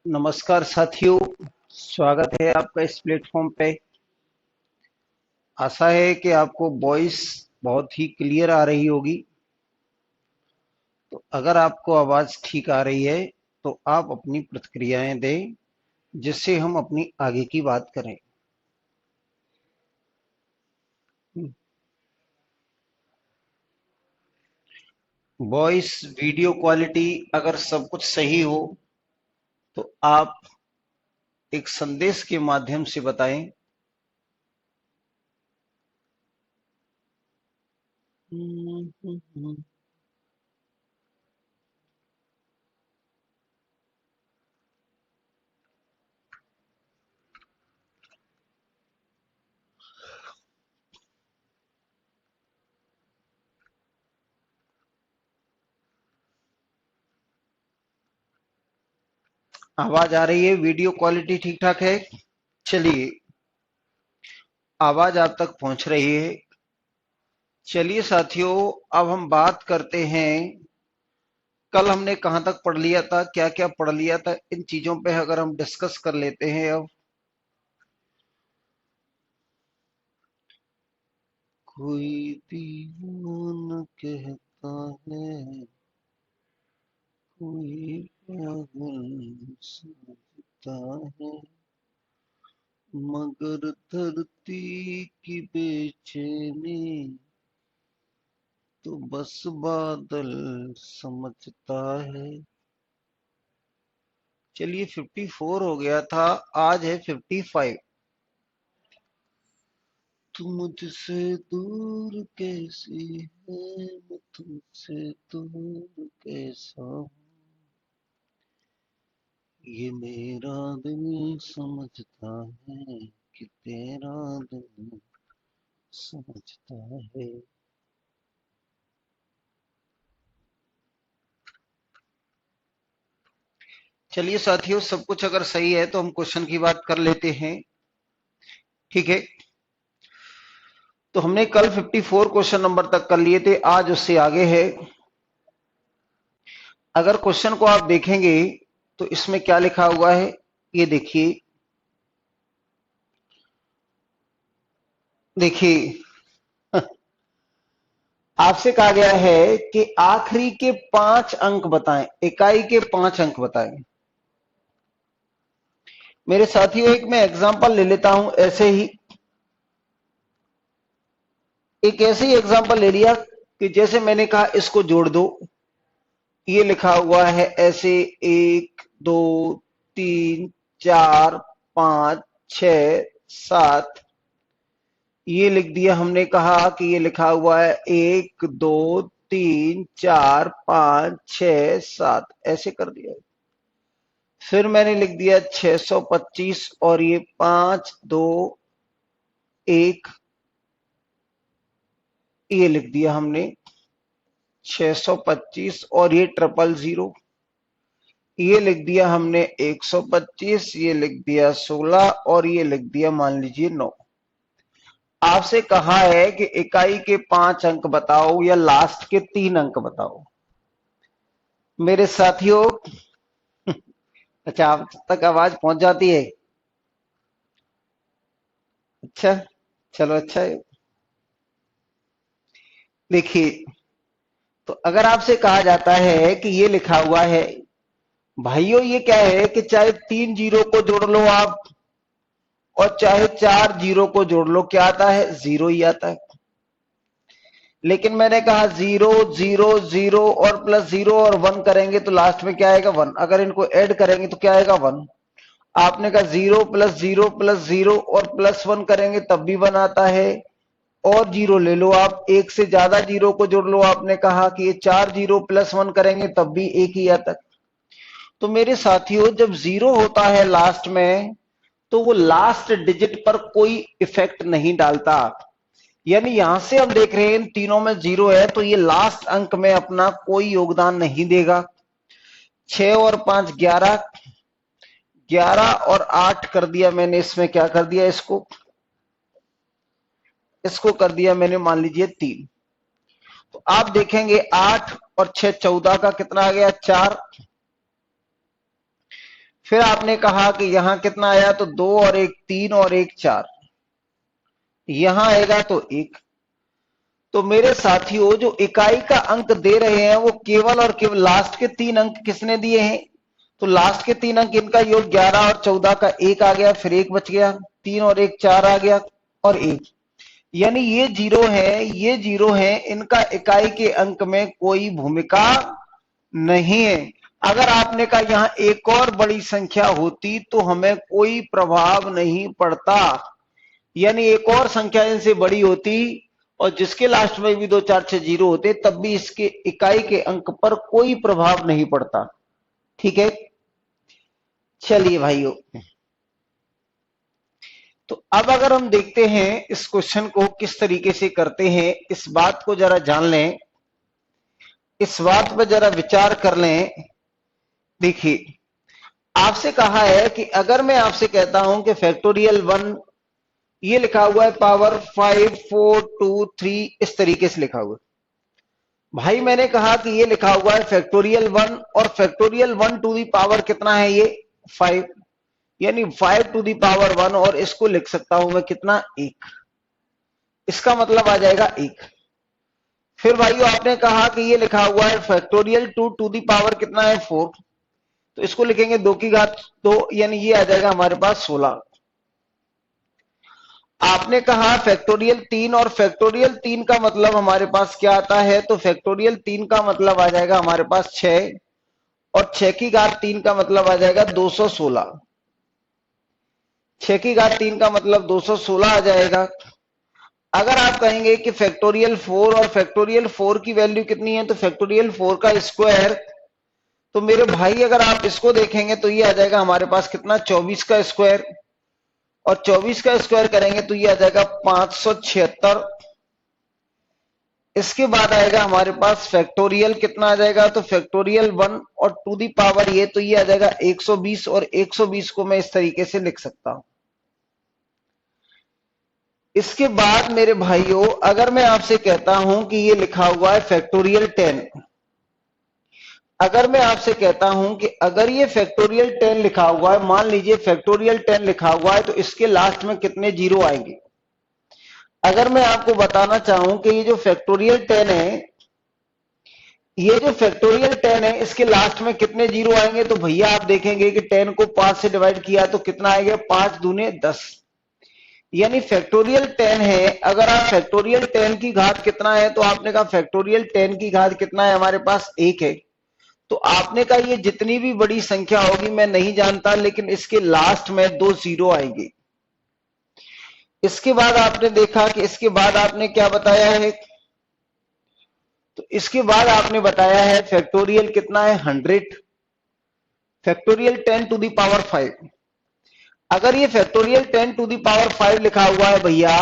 नमस्कार साथियों, स्वागत है आपका इस प्लेटफॉर्म पे। आशा है कि आपको वॉइस बहुत ही क्लियर आ रही होगी। तो अगर आपको आवाज ठीक आ रही है तो आप अपनी प्रतिक्रियाएं दें, जिससे हम अपनी आगे की बात करें। वॉइस, वीडियो क्वालिटी अगर सब कुछ सही हो तो आप एक संदेश के माध्यम से बताएं। आवाज आ रही है? वीडियो क्वालिटी ठीक ठाक है? चलिए, आवाज आप तक पहुंच रही है। चलिए साथियों, अब हम बात करते हैं। कल हमने कहां तक पढ़ लिया था, क्या क्या पढ़ लिया था, इन चीजों पे अगर हम डिस्कस कर लेते हैं। अब कोई दीवाना कहता है, कोई पागल समझता है, मगर धरती की बेचैनी तो बस बादल समझता है। चलिए, 54 हो गया था, आज है 55। तू मुझसे दूर कैसी है, मैं तुमसे दूर कैसा हूँ, ये मेरा दिल समझता है कि तेरा दिल समझता है। चलिए साथियों, सब कुछ अगर सही है तो हम क्वेश्चन की बात कर लेते हैं। ठीक है, तो हमने कल 54 क्वेश्चन नंबर तक कर लिए थे, आज उससे आगे है। अगर क्वेश्चन को आप देखेंगे तो इसमें क्या लिखा हुआ है, ये देखिए। देखिए, आपसे कहा गया है कि आखिरी के 5 अंक बताएं, इकाई के 5 अंक बताएं। मेरे साथियों, एक मैं एग्जांपल ले लेता हूं ऐसे ही। एक ऐसे ही एग्जांपल ले लिया कि जैसे मैंने कहा इसको जोड़ दो। ये लिखा हुआ है ऐसे, 1 2 3 4 5 6 7। ये लिख दिया। हमने कहा कि ये लिखा हुआ है 1 2 3 4 5 6 7, ऐसे कर दिया। फिर मैंने लिख दिया 625 और ये 5 2 1, ये लिख दिया हमने 625 और ये 000, ये लिख दिया हमने 125, ये लिख दिया 16 और ये लिख दिया मान लीजिए 9। आपसे कहा है कि इकाई के 5 अंक बताओ या लास्ट के 3 अंक बताओ। मेरे साथियों, अच्छा, आप तक आवाज पहुंच जाती है? अच्छा, चलो अच्छा है। देखिए, तो अगर आपसे कहा जाता है कि ये लिखा हुआ है, भाइयों ये क्या है कि चाहे 3 जीरो को जोड़ लो आप और चाहे 4 जीरो को जोड़ लो, क्या आता है? जीरो ही आता है। लेकिन मैंने कहा 0 0 0 और प्लस 0 और 1 करेंगे तो लास्ट में क्या आएगा? 1। अगर इनको ऐड करेंगे तो क्या आएगा? 1। आपने कहा 0 प्लस 0 प्लस 0 और प्लस 1 करेंगे तब भी 1 आता है। और जीरो ले लो आप, एक से ज्यादा जीरो को जोड़ लो। आपने कहा कि ये 4 जीरो प्लस 1 करेंगे तब भी एक ही आता है। तो मेरे साथियों, जब जीरो होता है लास्ट में तो वो लास्ट डिजिट पर कोई इफेक्ट नहीं डालता। यानी यहां से हम देख रहे हैं इन तीनों में जीरो है तो ये लास्ट अंक में अपना कोई योगदान नहीं देगा। 6 और 5 11, 11 और 8 कर दिया मैंने। इसमें क्या कर दिया? इसको कर दिया मैंने मान लीजिए 3। तो आप देखेंगे 8 और 6 14 का कितना आ गया? 4। फिर आपने कहा कि यहां कितना आया, तो 2 और 1 3 और 1 4, यहां आएगा तो 1। तो मेरे साथियों जो इकाई का अंक दे रहे हैं वो केवल और केवल लास्ट के 3 अंक किसने दिए हैं, तो लास्ट के 3 अंक इनका योग 11 और 14 का 1 आ गया, फिर 1 बच गया, 3 और 1 4 आ गया और 1, यानी ये जीरो है, ये जीरो है, इनका इकाई के अंक में कोई भूमिका नहीं है। अगर आपने कहा यहां एक और बड़ी संख्या होती तो हमें कोई प्रभाव नहीं पड़ता, यानी एक और संख्या इनसे बड़ी होती और जिसके लास्ट में भी 2 4 6 जीरो होते तब भी इसके इकाई के अंक पर कोई प्रभाव नहीं पड़ता। ठीक है, चलिए भाइयों, तो अब अगर हम देखते हैं इस क्वेश्चन को किस तरीके से करते हैं, इस बात को जरा जान लें, इस बात पर जरा विचार कर लें। देखिए, आपसे कहा है कि अगर मैं आपसे कहता हूं कि फैक्टोरियल 1, ये लिखा हुआ है पावर 5 4 2 3, इस तरीके से लिखा हुआ है। भाई मैंने कहा कि ये लिखा हुआ है फैक्टोरियल 1 और फैक्टोरियल 1 टू दी पावर कितना है, ये 5, यानी 5 टू दी पावर 1, और इसको लिख सकता हूं मैं कितना, 1, इसका मतलब आ जाएगा 1। फिर भाइयों आपने कहा कि ये लिखा हुआ है फैक्टोरियल 2 टू दी पावर कितना है, 4, तो इसको लिखेंगे 2 की घात 2, यानी ये आ जाएगा हमारे पास 16। आपने कहा फैक्टोरियल 3, और फैक्टोरियल 3 का मतलब हमारे पास क्या आता है, तो फैक्टोरियल 3 का मतलब आ जाएगा हमारे पास 6, और 6 की घात 3 का मतलब आ जाएगा 216, 6 की घात 3 का मतलब 216 आ जाएगा। अगर आप कहेंगे कि फैक्टोरियल 4, और फैक्टोरियल 4 की वैल्यू कितनी है, तो फैक्टोरियल 4 का स्क्वायर, तो मेरे भाई अगर आप इसको देखेंगे तो ये आ जाएगा हमारे पास कितना, 24 का स्क्वायर, और 24 का स्क्वायर करेंगे तो ये आ जाएगा 576। इसके बाद आएगा हमारे पास फैक्टोरियल कितना आ जाएगा, तो फैक्टोरियल 1 और टू दी पावर ये, तो ये आ जाएगा 120, और 120 को मैं इस तरीके से लिख सकता हूं। इसके बाद मेरे भाइयों अगर मैं आपसे कहता हूं कि ये लिखा हुआ है फैक्टोरियल 10, अगर मैं आपसे कहता हूं कि अगर ये फैक्टोरियल 10 लिखा हुआ है, मान लीजिए फैक्टोरियल 10 लिखा हुआ है, तो इसके लास्ट में कितने जीरो आएंगे। अगर मैं आपको बताना चाहूं कि ये जो फैक्टोरियल 10 है, ये जो फैक्टोरियल 10 है, इसके लास्ट में कितने जीरो आएंगे, तो भैया आप देखेंगे कि 10 को 5 से डिवाइड किया तो कितना आएगा, 5 दूने 10, यानी फैक्टोरियल 10 है। अगर आप फैक्टोरियल 10 की घात कितना है, तो आपने कहा फैक्टोरियल 10 की घात कितना है, हमारे पास 1 है, तो आपने कहा ये जितनी भी बड़ी संख्या होगी मैं नहीं जानता, लेकिन इसके लास्ट में 2 जीरो आएंगे। इसके बाद आपने देखा कि इसके बाद आपने क्या बताया है, तो इसके बाद आपने बताया है फैक्टोरियल कितना है, 100, फैक्टोरियल 10 टू दी पावर 5। अगर ये फैक्टोरियल 10 टू दी पावर 5 लिखा हुआ है भैया,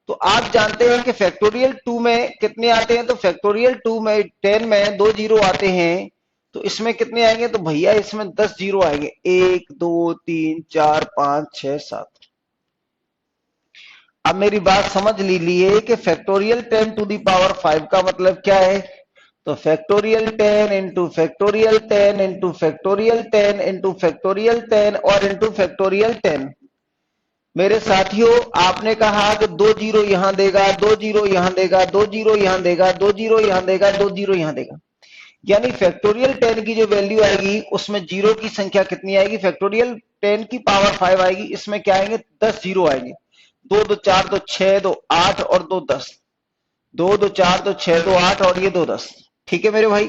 तो आप जानते हैं कि फैक्टोरियल 2 में कितने आते हैं, तो फैक्टोरियल 2 में 10 में 2 जीरो आते हैं, तो इसमें कितने आएंगे, तो भैया इसमें 10 जीरो आएंगे, 1 2 3 4 5 6 7। अब मेरी बात समझ लीजिए कि फैक्टोरियल 10 टू दी पावर 5 का मतलब क्या है, तो factorial 10 into factorial 10 into factorial 10 into factorial 10 और इंटू फैक्टोरियल 10। मेरे साथियों आपने कहा कि 2 जीरो यहां देगा, 2 जीरो यहां देगा, 2 जीरो यहां देगा, 2 जीरो यहां देगा, 2 जीरो यहां देगा, यानी फैक्टोरियल 10 की जो वैल्यू आएगी उसमें जीरो की संख्या कितनी आएगी, फैक्टोरियल 10 की पावर 5 आएगी, इसमें क्या आएंगे, 10 जीरो आएंगे, 2 2 4 2 6 2 8 और 2 10, 2 2 4 2 6 2 8 और ये 2 10। ठीक है मेरे भाई,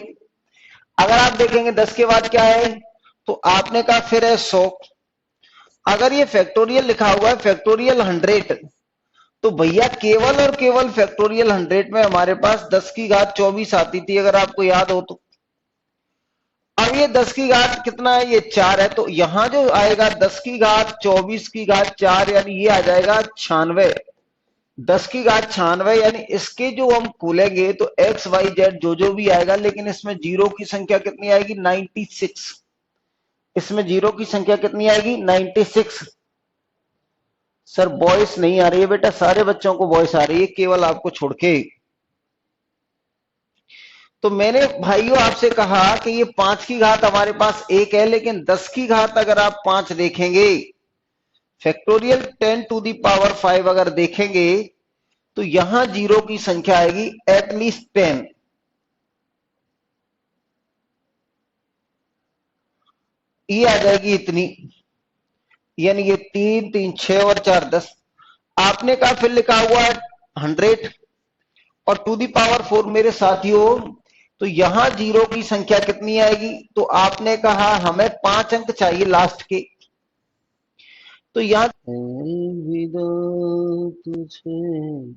अगर आप देखेंगे 10 के बाद क्या है, तो आपने कहा फिर है 100। अगर ये फैक्टोरियल लिखा हुआ है फैक्टोरियल 100, तो भैया केवल और केवल फैक्टोरियल 100 में हमारे पास 10 की घात 24 आती थी, अगर आपको याद हो तो। अब ये 10 की घात कितना है, ये 4 है, तो यहां जो आएगा 10 की घात 24 की घात 4, यानी ये आ जाएगा 96, 10 की घात 96, यानी इसके जो हम खोलेंगे तो एक्स वाई जेड जो भी आएगा, लेकिन इसमें जीरो की संख्या कितनी आएगी, 96, इसमें जीरो की संख्या कितनी आएगी, 96। सर वॉइस नहीं आ रही है बेटा, सारे बच्चों को वॉइस आ रही है, केवल आपको छोड़ के। तो मैंने भाइयों आपसे कहा कि ये 5 की घात हमारे पास 1 है, लेकिन 10 की घात अगर आप 5 देखेंगे, फैक्टोरियल 10 टू दी पावर 5 अगर देखेंगे, तो यहां जीरो की संख्या आएगी एटलीस्ट 10। ये आ जाएगी इतनी, यानी ये 3 3 6 और 4 10। आपने कहा फिर लिखा हुआ है 100 और टू दी पावर 4 मेरे साथियों, तो यहां जीरो की संख्या कितनी आएगी? तो आपने कहा हमें 5 अंक चाहिए लास्ट के, तो यहां विदा तुझे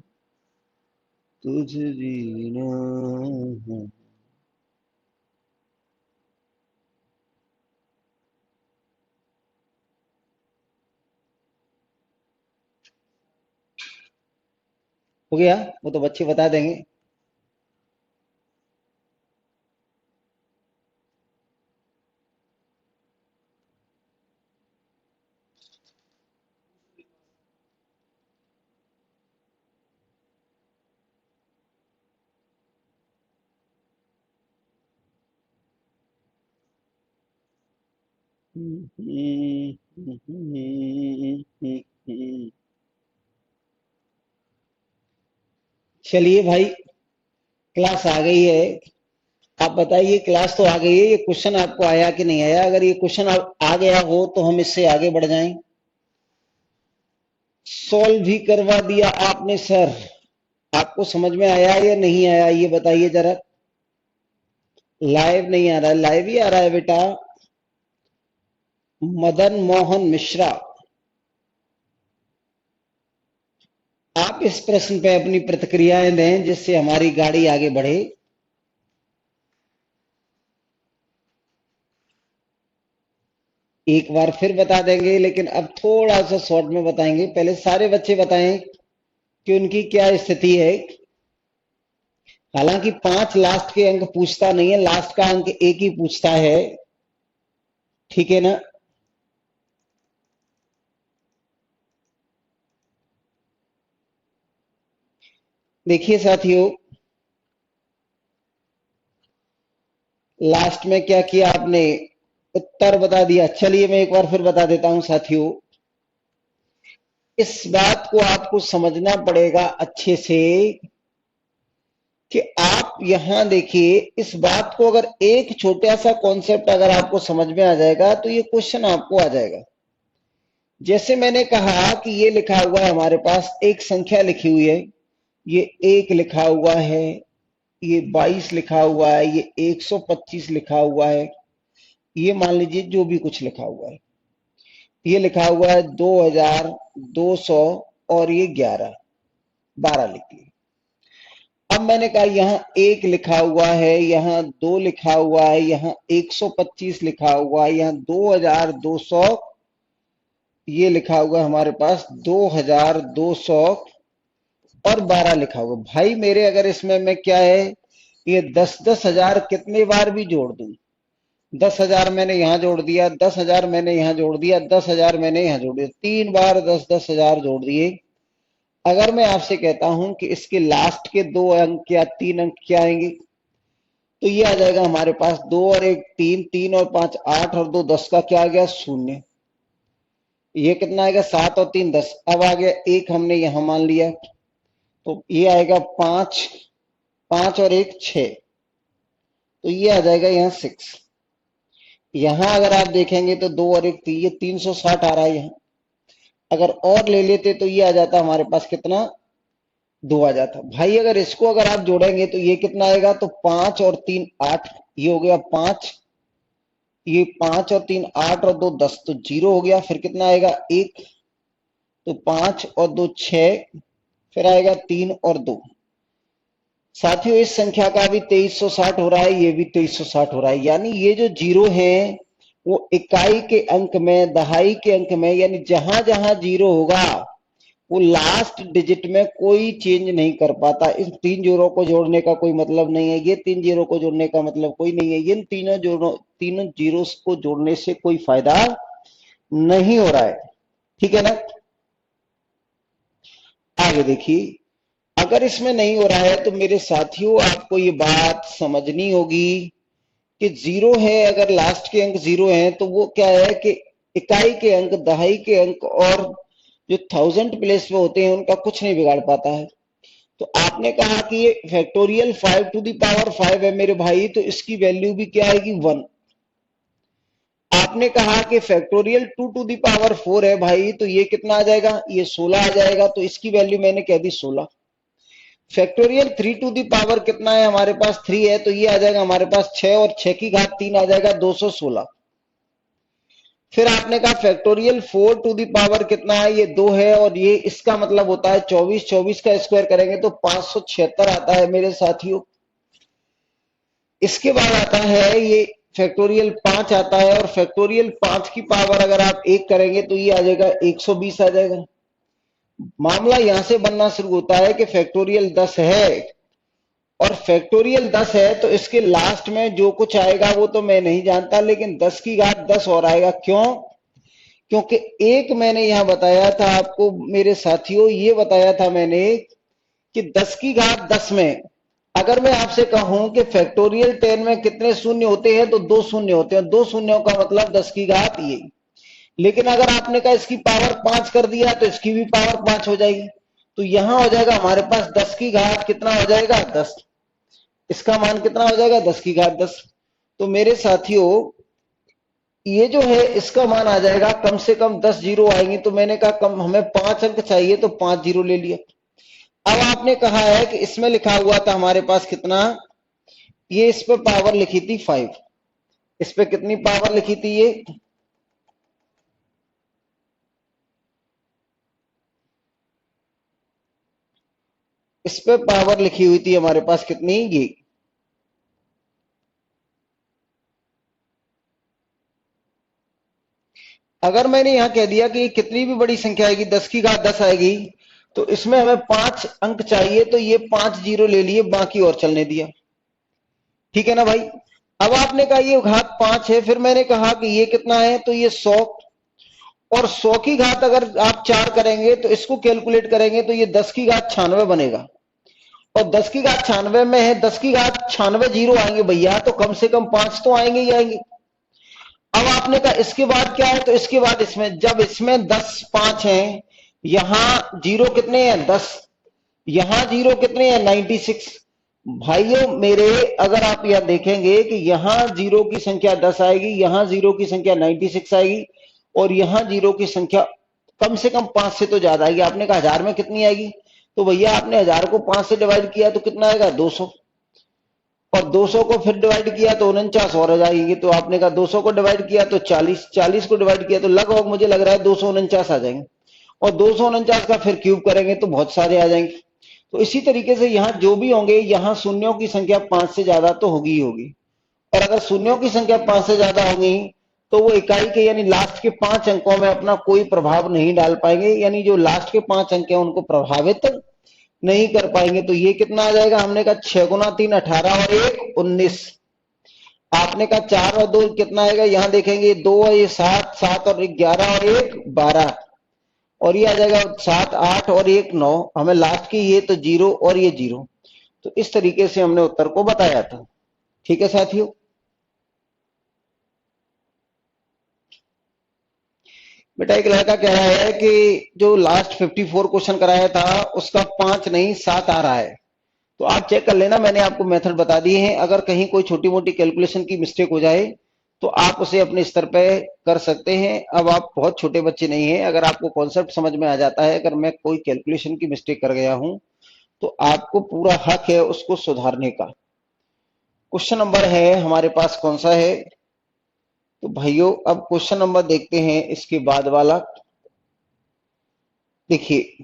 तुझ जीना है। हो गया, वो तो बच्चे बता देंगे। चलिए भाई, क्लास आ गई है। आप बताइए, क्लास तो आ गई है, ये क्वेश्चन आपको आया कि नहीं आया? अगर ये क्वेश्चन आ गया हो तो हम इससे आगे बढ़ जाएं। सॉल्व भी करवा दिया आपने सर, आपको समझ में आया या नहीं आया ये बताइए जरा। लाइव नहीं आ रहा है? लाइव ही आ रहा है बेटा। मदन मोहन मिश्रा, आप इस प्रश्न पे अपनी प्रतिक्रियाएं दें जिससे हमारी गाड़ी आगे बढ़े। एक बार फिर बता देंगे, लेकिन अब थोड़ा सा शॉर्ट में बताएंगे। पहले सारे बच्चे बताएं कि उनकी क्या स्थिति है। हालांकि 5 लास्ट के अंक पूछता नहीं है, लास्ट का अंक 1 ही पूछता है, ठीक है ना? देखिए साथियों, लास्ट में क्या किया आपने? उत्तर बता दिया। चलिए मैं एक बार फिर बता देता हूं साथियों, इस बात को आपको समझना पड़ेगा अच्छे से कि आप यहां देखिए, इस बात को अगर एक छोटा सा कॉन्सेप्ट अगर आपको समझ में आ जाएगा तो ये क्वेश्चन आपको आ जाएगा। जैसे मैंने कहा कि ये लिखा हुआ है हमारे पास, एक संख्या लिखी हुई है, ये 1 लिखा हुआ है, ये 22 लिखा हुआ है, ये 125 लिखा हुआ है, ये मान लीजिए जो भी कुछ लिखा हुआ है, ये लिखा हुआ है 2200 और ये 12 लिखिए। अब मैंने कहा यहाँ 1 लिखा हुआ है, यहाँ 2 लिखा हुआ है, यहाँ 125 लिखा हुआ है, यहाँ 2200 ये लिखा हुआ है हमारे पास, 2200 और 12 लिखा हुआ। भाई मेरे अगर इसमें मैं क्या है, ये 10-10 हजार कितने बार भी जोड़ दूं, 10,000 मैंने यहां जोड़ दिया, 10,000 मैंने यहां जोड़ दिया, 10,000 मैंने यहां जोड़ दिया, 3 बार 10-10 हजार जोड़ दिए। अगर मैं आपसे कहता हूं कि इसके लास्ट के 2 अंक या 3 अंक क्या आएंगे, तो ये आ जाएगा हमारे पास 2 और 1 3, 3 और 5 8 और 2 10 का क्या आ गया? 0। ये कितना आएगा? 7 और 3 10। अब आ गया 1 हमने यहां मान लिया, तो ये आएगा 5, 5 और 1 6, तो ये आ जाएगा यहाँ 6। यहां अगर आप देखेंगे तो 2 और 1 3, ये 360 आ रहा है। यहाँ अगर और ले लेते तो ये आ जाता हमारे पास कितना? 2 आ जाता। भाई अगर इसको अगर आप जोड़ेंगे तो ये कितना आएगा? तो 5 और 3 8, ये हो गया 5, ये 5 और 3 8 और 2 10, तो 0 हो गया। फिर कितना आएगा? 1, तो 5 और 2 6, फिर आएगा 3 और 2। साथियों इस संख्या का भी 2360 हो रहा है, ये भी 2360 हो रहा है। यानी ये जो जीरो है वो इकाई के अंक में, दहाई के अंक में, यानी जहां जहां जीरो होगा वो लास्ट डिजिट में कोई चेंज नहीं कर पाता। इन 3 जीरो को जोड़ने का कोई मतलब नहीं है, ये 3 जीरो को जोड़ने का मतलब कोई नहीं है, इन तीनों जीरो को जोड़ने से कोई फायदा नहीं हो रहा है, ठीक है ना? आगे देखिए, अगर इसमें नहीं हो रहा है तो मेरे साथियों आपको ये बात समझनी होगी कि जीरो है, अगर लास्ट के अंक जीरो हैं तो वो क्या है कि इकाई के अंक, दहाई के अंक और जो थाउजेंड प्लेस पे होते हैं उनका कुछ नहीं बिगाड़ पाता है। तो आपने कहा कि ये फैक्टोरियल 5 टू द पावर 5 है मेरे भाई, तो इसकी वैल्यू भी क्या आएगी 1। आपने कहा कि फैक्टोरियल 2 टू द पावर 4 है भाई, तो ये कितना आ जाएगा, ये 16 आ जाएगा, तो इसकी वैल्यू मैंने कह दी 16। फैक्टोरियल 3 टू द पावर कितना है, हमारे पास 3 है, तो ये आ जाएगा हमारे पास 6 और 6 की घात 3 आ जाएगा 216। फिर आपने कहा फैक्टोरियल 4 टू द पावर कितना है, ये 2 है, और ये इसका मतलब होता है 24, 24 का स्क्वायर करेंगे तो 576 आता है मेरे साथियों। इसके बाद आता है ये फैक्टोरियल 5 आता है, और फैक्टोरियल 5 की पावर अगर आप 1 करेंगे तो ये आ जाएगा 120 आ जाएगा। मामला यहां से बनना शुरू होता है कि फैक्टोरियल 10 है, और फैक्टोरियल 10 है तो इसके लास्ट में जो कुछ आएगा वो तो मैं नहीं जानता, लेकिन 10 की घात 10 और आएगा। क्यों? क्योंकि एक मैंने यहां बताया था आपको मेरे साथियों, ये बताया था मैंने कि 10 की घात 10 में अगर मैं आपसे कहूं कि फैक्टोरियल 10 में कितने शून्य होते हैं तो 2 शून्य होते हैं। 2 शून्यों का मतलब 10 की घात ये। लेकिन अगर आपने कहा इसकी पावर 5 कर दिया तो इसकी भी पावर 5 हो जाएगी, तो यहां हो जाएगा हमारे पास 10 की घात कितना हो जाएगा 10। इसका मान कितना हो जाएगा 10 की घात 10। तो मेरे साथियों ये जो है इसका मान आ जाएगा कम से कम 10 जीरो आएंगी, तो मैंने कहा कम हमें 5 अंक चाहिए तो 5 जीरो ले लिया। अब आपने कहा है कि इसमें लिखा हुआ था हमारे पास कितना, ये इस पे पावर लिखी थी 5, इस पे कितनी पावर लिखी थी, ये इस पे पावर लिखी हुई थी हमारे पास कितनी, ये। अगर मैंने यहां कह दिया कि कितनी भी बड़ी संख्या आएगी 10 की घात 10 आएगी, तो इसमें हमें 5 अंक चाहिए, तो ये 5 जीरो ले लिए, बाकी और चलने दिया। ठीक है ना भाई। अब आपने कहा ये घात 5 है, फिर मैंने कहा कि ये कितना है, तो ये 100, और 100 की घात अगर आप 4 करेंगे तो इसको कैलकुलेट करेंगे तो ये 10 की घात 96 बनेगा, और 10 की घात 96 में है 10 की घात 96 जीरो आएंगे भैया, तो कम से कम 5 तो आएंगे ही आएंगे। अब आपने कहा इसके बाद क्या है, तो इसके बाद इसमें जब इसमें 10 5 है, यहां जीरो कितने हैं 10, यहां जीरो कितने हैं 96। भाइयों मेरे अगर आप यह देखेंगे कि यहां जीरो की संख्या 10 आएगी, यहां जीरो की संख्या 96 आएगी, और यहां जीरो की संख्या कम से कम 5 से तो ज्यादा आएगी। आपने कहा 1000 में कितनी आएगी, तो भैया आपने 1000 को 5 से डिवाइड किया तो कितना आएगा 200, और 200 को फिर डिवाइड किया तो 49 और आ जाएगी। तो आपने कहा 200 को डिवाइड किया तो 40, 40 को डिवाइड किया तो लगभग मुझे लग रहा है 249 आ जाएंगे, और 249 का फिर क्यूब करेंगे तो बहुत सारे आ जाएंगे। तो इसी तरीके से यहां जो भी होंगे, यहां शून्यों की संख्या 5 से ज्यादा तो होगी ही होगी, और अगर शून्यों की संख्या 5 से ज्यादा होगी तो वो इकाई के यानी लास्ट के 5 अंकों में अपना कोई प्रभाव नहीं डाल पाएंगे, यानी जो लास्ट के 5 अंक हैं उनको प्रभावित नहीं कर पाएंगे। तो ये कितना आ जाएगा, हमने कहा 6 गुना 3 18 और 1 19। आपने कहा 4 और 2 कितना आएगा, यहां देखेंगे 2 और ये 7, 7 और 1 11 और 1 12, और ये आ जाएगा 7 8 और 1 9। हमें लास्ट की ये तो जीरो और ये जीरो। तो इस तरीके से हमने उत्तर को बताया था। ठीक है साथियों। बेटा एक लड़का कह रहा है कि जो लास्ट 54 क्वेश्चन कराया था उसका 5 नहीं 7 आ रहा है, तो आप चेक कर लेना, मैंने आपको मेथड बता दिए हैं। अगर कहीं कोई छोटी मोटी कैलकुलेशन की मिस्टेक हो जाए तो आप उसे अपने स्तर पे कर सकते हैं। अब आप बहुत छोटे बच्चे नहीं हैं, अगर आपको कॉन्सेप्ट समझ में आ जाता है, अगर मैं कोई कैलकुलेशन की मिस्टेक कर गया हूं तो आपको पूरा हक है उसको सुधारने का। क्वेश्चन नंबर है हमारे पास कौन सा है, तो भाइयों अब क्वेश्चन नंबर देखते हैं इसके बाद वाला। देखिए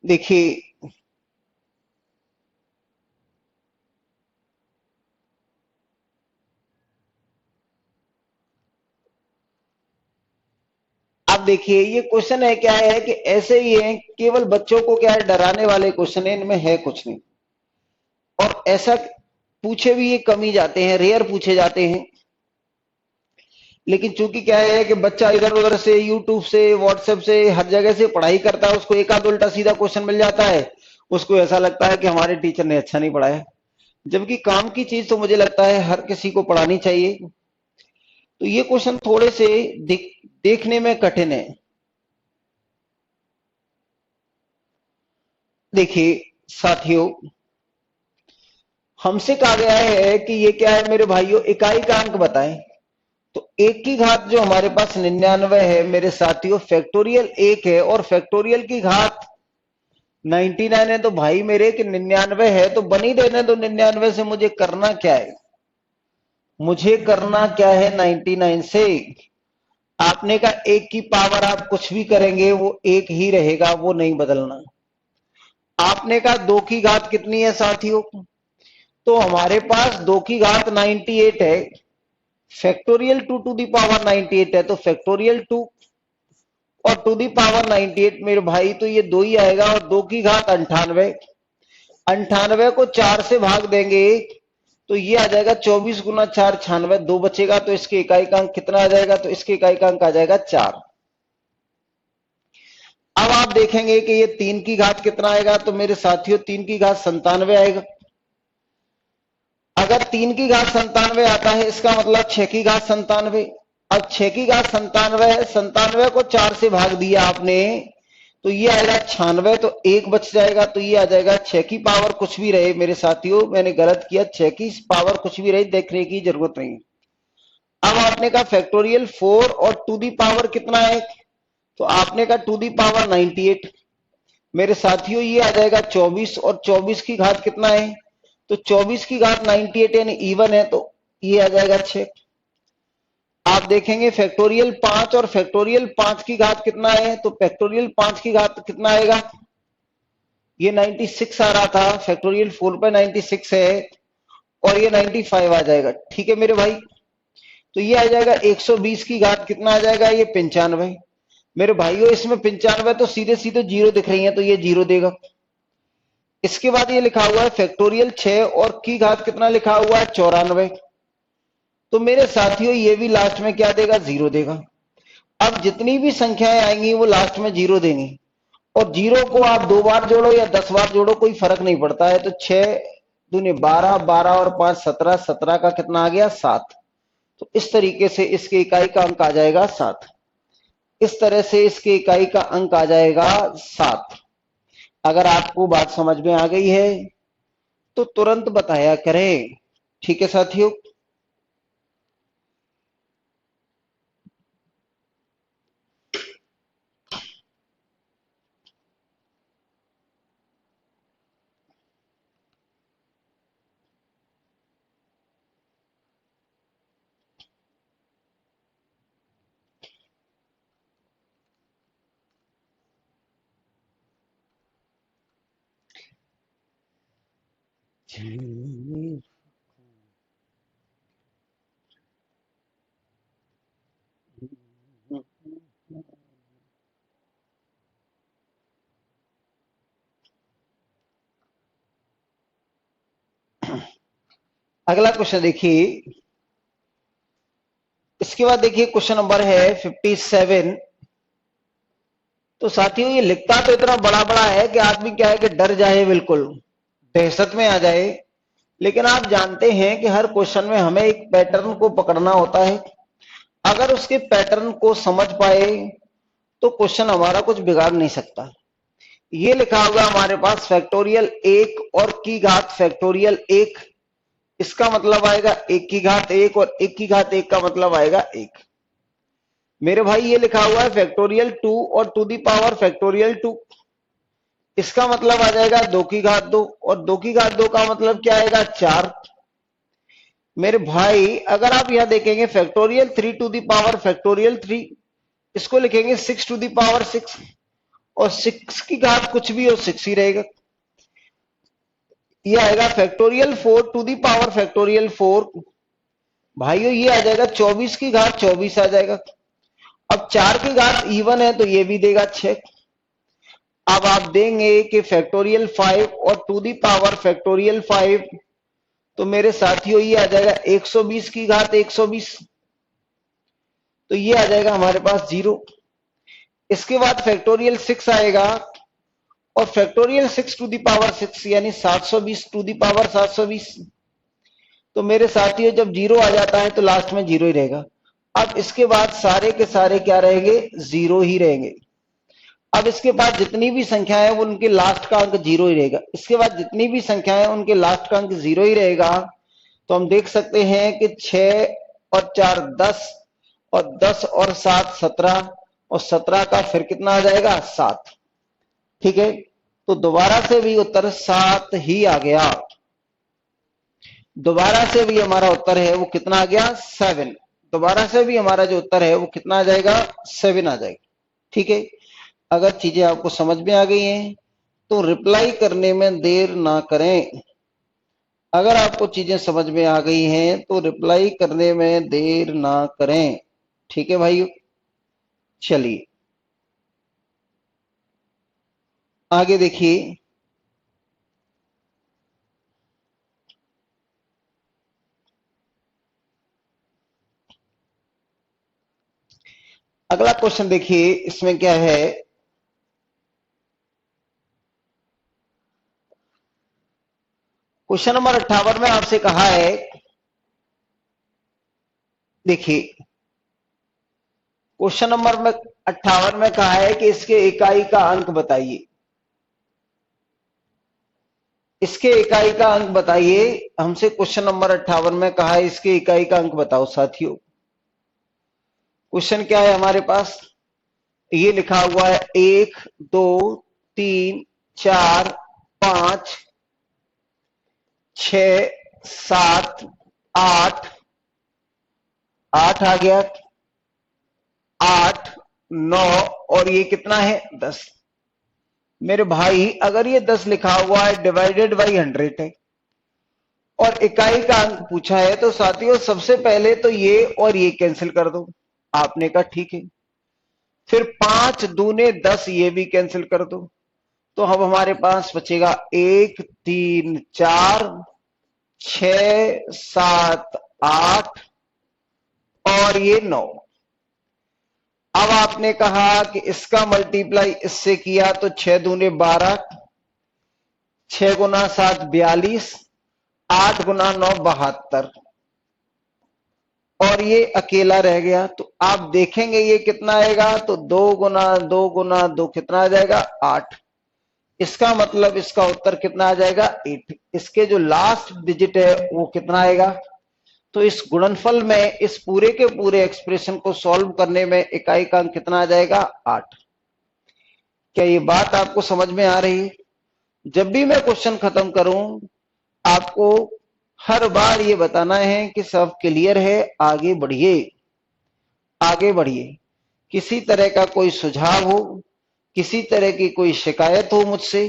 देखिए अब देखिए ये क्वेश्चन है क्या है कि ऐसे ही है, केवल बच्चों को क्या है डराने वाले क्वेश्चन है, इनमें है कुछ नहीं। और ऐसा पूछे भी ये कम ही जाते हैं, रेयर पूछे जाते हैं। लेकिन चूंकि क्या है कि बच्चा इधर उधर से, यूट्यूब से, व्हाट्सएप से, हर जगह से पढ़ाई करता है, उसको एक आध उल्टा सीधा क्वेश्चन मिल जाता है, उसको ऐसा लगता है कि हमारे टीचर ने अच्छा नहीं पढ़ाया। जबकि काम की चीज तो मुझे लगता है हर किसी को पढ़ानी चाहिए। तो ये क्वेश्चन थोड़े से देखने में कठिन है। देखिए साथियों, हमसे कहा गया है कि ये क्या है मेरे भाइयों, इकाई का अंक बताएं। तो एक की घात जो हमारे पास 99 है मेरे साथियों, फैक्टोरियल एक है, और फैक्टोरियल की घात 99 है। तो भाई मेरे कि 99 है तो बनी रहने दो 99 से, मुझे करना क्या है, मुझे करना क्या है 99 से। आपने का एक की पावर आप कुछ भी करेंगे वो एक ही रहेगा, वो नहीं बदलना। आपने का दो की घात कितनी है साथियों, तो हमारे पास दो की घात 98 है, फैक्टोरियल टू दी पावर 98 है, तो फैक्टोरियल 2 और टू दी पावर 98 मेरे भाई, तो ये दो ही आएगा। और दो की घात 98, 98 को 4 से भाग देंगे तो ये आ जाएगा 24 गुना 4 96, दो बचेगा, तो इसके इकाई का अंक कितना आ जाएगा, तो इसके इकाई का अंक आ जाएगा 4। अब आप देखेंगे कि ये 3 की घात कितना आएगा, तो मेरे साथियों 3 की घात 97 आएगा। अगर 3 की घात 97 आता है, इसका मतलब 6 की घात 97। अब 6 की घात 97 है, 97 को 4 से भाग दिया आपने तो ये आएगा 96, तो एक बच जाएगा, तो ये आ जाएगा 6 की पावर कुछ भी रहे मेरे साथियों, मैंने गलत किया, 6 की पावर कुछ भी रहे, देखने की जरूरत नहीं। अब आपने कहा फैक्टोरियल 4 और टू दी पावर कितना है, तो आपने कहा टू दी पावर 98 मेरे साथियों, ये आ जाएगा 24, और 24 की घात कितना है, तो 24 की घात 98 यानी इवन है, तो ये आ जाएगा 6। आप देखेंगे फैक्टोरियल 5 और फैक्टोरियल 5 की घात कितना है, तो फैक्टोरियल 5 की घात कितना आएगा, ये 96 आ रहा था, फैक्टोरियल 4 पे 96 है, और ये 95 आ जाएगा। ठीक है मेरे भाई, तो ये आ जाएगा 120 की घात कितना आ जाएगा, ये 95 मेरे भाइयों, इसमें 95 तो सीधे सीधे जीरो दिख रही है, तो ये जीरो देगा। इसके बाद ये लिखा हुआ है फैक्टोरियल 6 और की घात कितना लिखा हुआ है 94, तो मेरे साथियों ये भी लास्ट में क्या देगा, जीरो देगा। अब जितनी भी संख्याएं आएंगी वो लास्ट में जीरो देंगी, और जीरो को आप 2 बार जोड़ो या 10 बार जोड़ो कोई फर्क नहीं पड़ता है। तो 6 दूनी 12, 12 और 5 17, 17 का कितना आ गया 7। तो इस तरीके से इसके इकाई का अंक आ जाएगा 7। इस तरह से इसके इकाई का अंक आ जाएगा 7। अगर आपको बात समझ में आ गई है तो तुरंत बताया करें। ठीक है साथियों, अगला क्वेश्चन देखिए। इसके बाद देखिए क्वेश्चन नंबर है 57। तो साथियों ये लिखता तो इतना बड़ा बड़ा है कि आदमी क्या है कि डर जाए, बिल्कुल दहशत में आ जाए। लेकिन आप जानते हैं कि हर क्वेश्चन में हमें एक पैटर्न को पकड़ना होता है। अगर उसके पैटर्न को समझ पाए तो क्वेश्चन हमारा कुछ बिगाड़ नहीं सकता। ये लिखा हुआ हमारे पास फैक्टोरियल 1 और की घात फैक्टोरियल 1, इसका मतलब आएगा 1 की घात 1, और 1 की घात 1 का मतलब आएगा 1। मेरे भाई ये लिखा हुआ है फैक्टोरियल 2 और टू दी पावर फैक्टोरियल 2, इसका मतलब आ जाएगा 2 की घात 2, और 2 की घात 2 का मतलब क्या आएगा 4। मेरे भाई अगर आप यहां देखेंगे factorial 3 to the power factorial 3, इसको लिखेंगे 6 टू दी पावर 6, और 6 की घात कुछ भी हो 6 ही रहेगा। ये आएगा factorial 4 to the power factorial 4, भाइयों ये आ जाएगा 24 की घात 24 आ जाएगा। अब 4 की घात इवन है तो ये भी देगा 6। अब आप देंगे कि फैक्टोरियल 5 और टू दी पावर फैक्टोरियल 5, तो मेरे साथियों ये आ जाएगा 120 की घात 120, तो ये आ जाएगा हमारे पास 0। इसके बाद फैक्टोरियल 6 आएगा, और फैक्टोरियल 6 टू दी पावर 6 यानी 720 टू दी पावर 720। तो मेरे साथियों जब 0 आ जाता है तो लास्ट में 0 ही रहेगा। अब इसके बाद सारे के सारे क्या रहेंगे, 0 ही रहेंगे। अब इसके बाद जितनी भी संख्या है वो उनके लास्ट का अंक 0 ही रहेगा। इसके बाद जितनी भी संख्या है उनके लास्ट का अंक 0 ही रहेगा। तो हम देख सकते हैं कि 6 और 4 10, और 10 और 7 17, और 17 का फिर कितना आ जाएगा, 7। ठीक है, तो दोबारा से भी उत्तर 7 ही आ गया। दोबारा से भी हमारा उत्तर है वो कितना आ गया, 7। दोबारा से भी हमारा जो उत्तर है वो कितना आ जाएगा, 7 आ जाएगा। ठीक है, अगर चीजें आपको समझ में आ गई हैं तो रिप्लाई करने में देर ना करें। अगर आपको चीजें समझ में आ गई हैं तो रिप्लाई करने में देर ना करें। ठीक है भाई, चलिए आगे देखिए। अगला क्वेश्चन देखिए, इसमें क्या है, क्वेश्चन नंबर 58 में आपसे कहा है, देखिए क्वेश्चन नंबर में 58 में कहा है कि इसके इकाई का अंक बताइए। इसके इकाई का अंक बताइए। हमसे क्वेश्चन नंबर 58 में कहा है इसके इकाई का अंक बताओ साथियों। क्वेश्चन क्या है हमारे पास, ये लिखा हुआ है 1 2 3 4 5 6 7 8, 8 आ गया, 8 9, और ये कितना है, 10। मेरे भाई अगर ये 10 लिखा हुआ है डिवाइडेड बाई 100 है और इकाई का अंक पूछा है, तो साथियों सबसे पहले तो ये और ये कैंसिल कर दो। आपने कहा ठीक है। फिर 5 दूने 10, ये भी कैंसिल कर दो। तो अब हमारे पास बचेगा 1 3 4 6 7 8 और ये 9। अब आपने कहा कि इसका मल्टीप्लाई इससे किया तो 6 दूने 12, 6 गुना 7 42, 8 गुना 9 72, और ये अकेला रह गया। तो आप देखेंगे ये कितना आएगा, तो 2 गुना 2 कितना आ जाएगा, 8। इसका मतलब इसका उत्तर कितना आ जाएगा, 8। इसके जो लास्ट डिजिट है वो कितना आएगा। तो इस गुणनफल में इस पूरे के पूरे एक्सप्रेशन को सॉल्व करने में इकाई का अंक कितना आ जाएगा, 8। क्या ये बात आपको समझ में आ रही है। जब भी मैं क्वेश्चन खत्म करूं आपको हर बार ये बताना है कि सब क्लियर है, आगे बढ़िए, आगे बढ़िए। किसी तरह का कोई सुझाव हो, किसी तरह की कोई शिकायत हो मुझसे,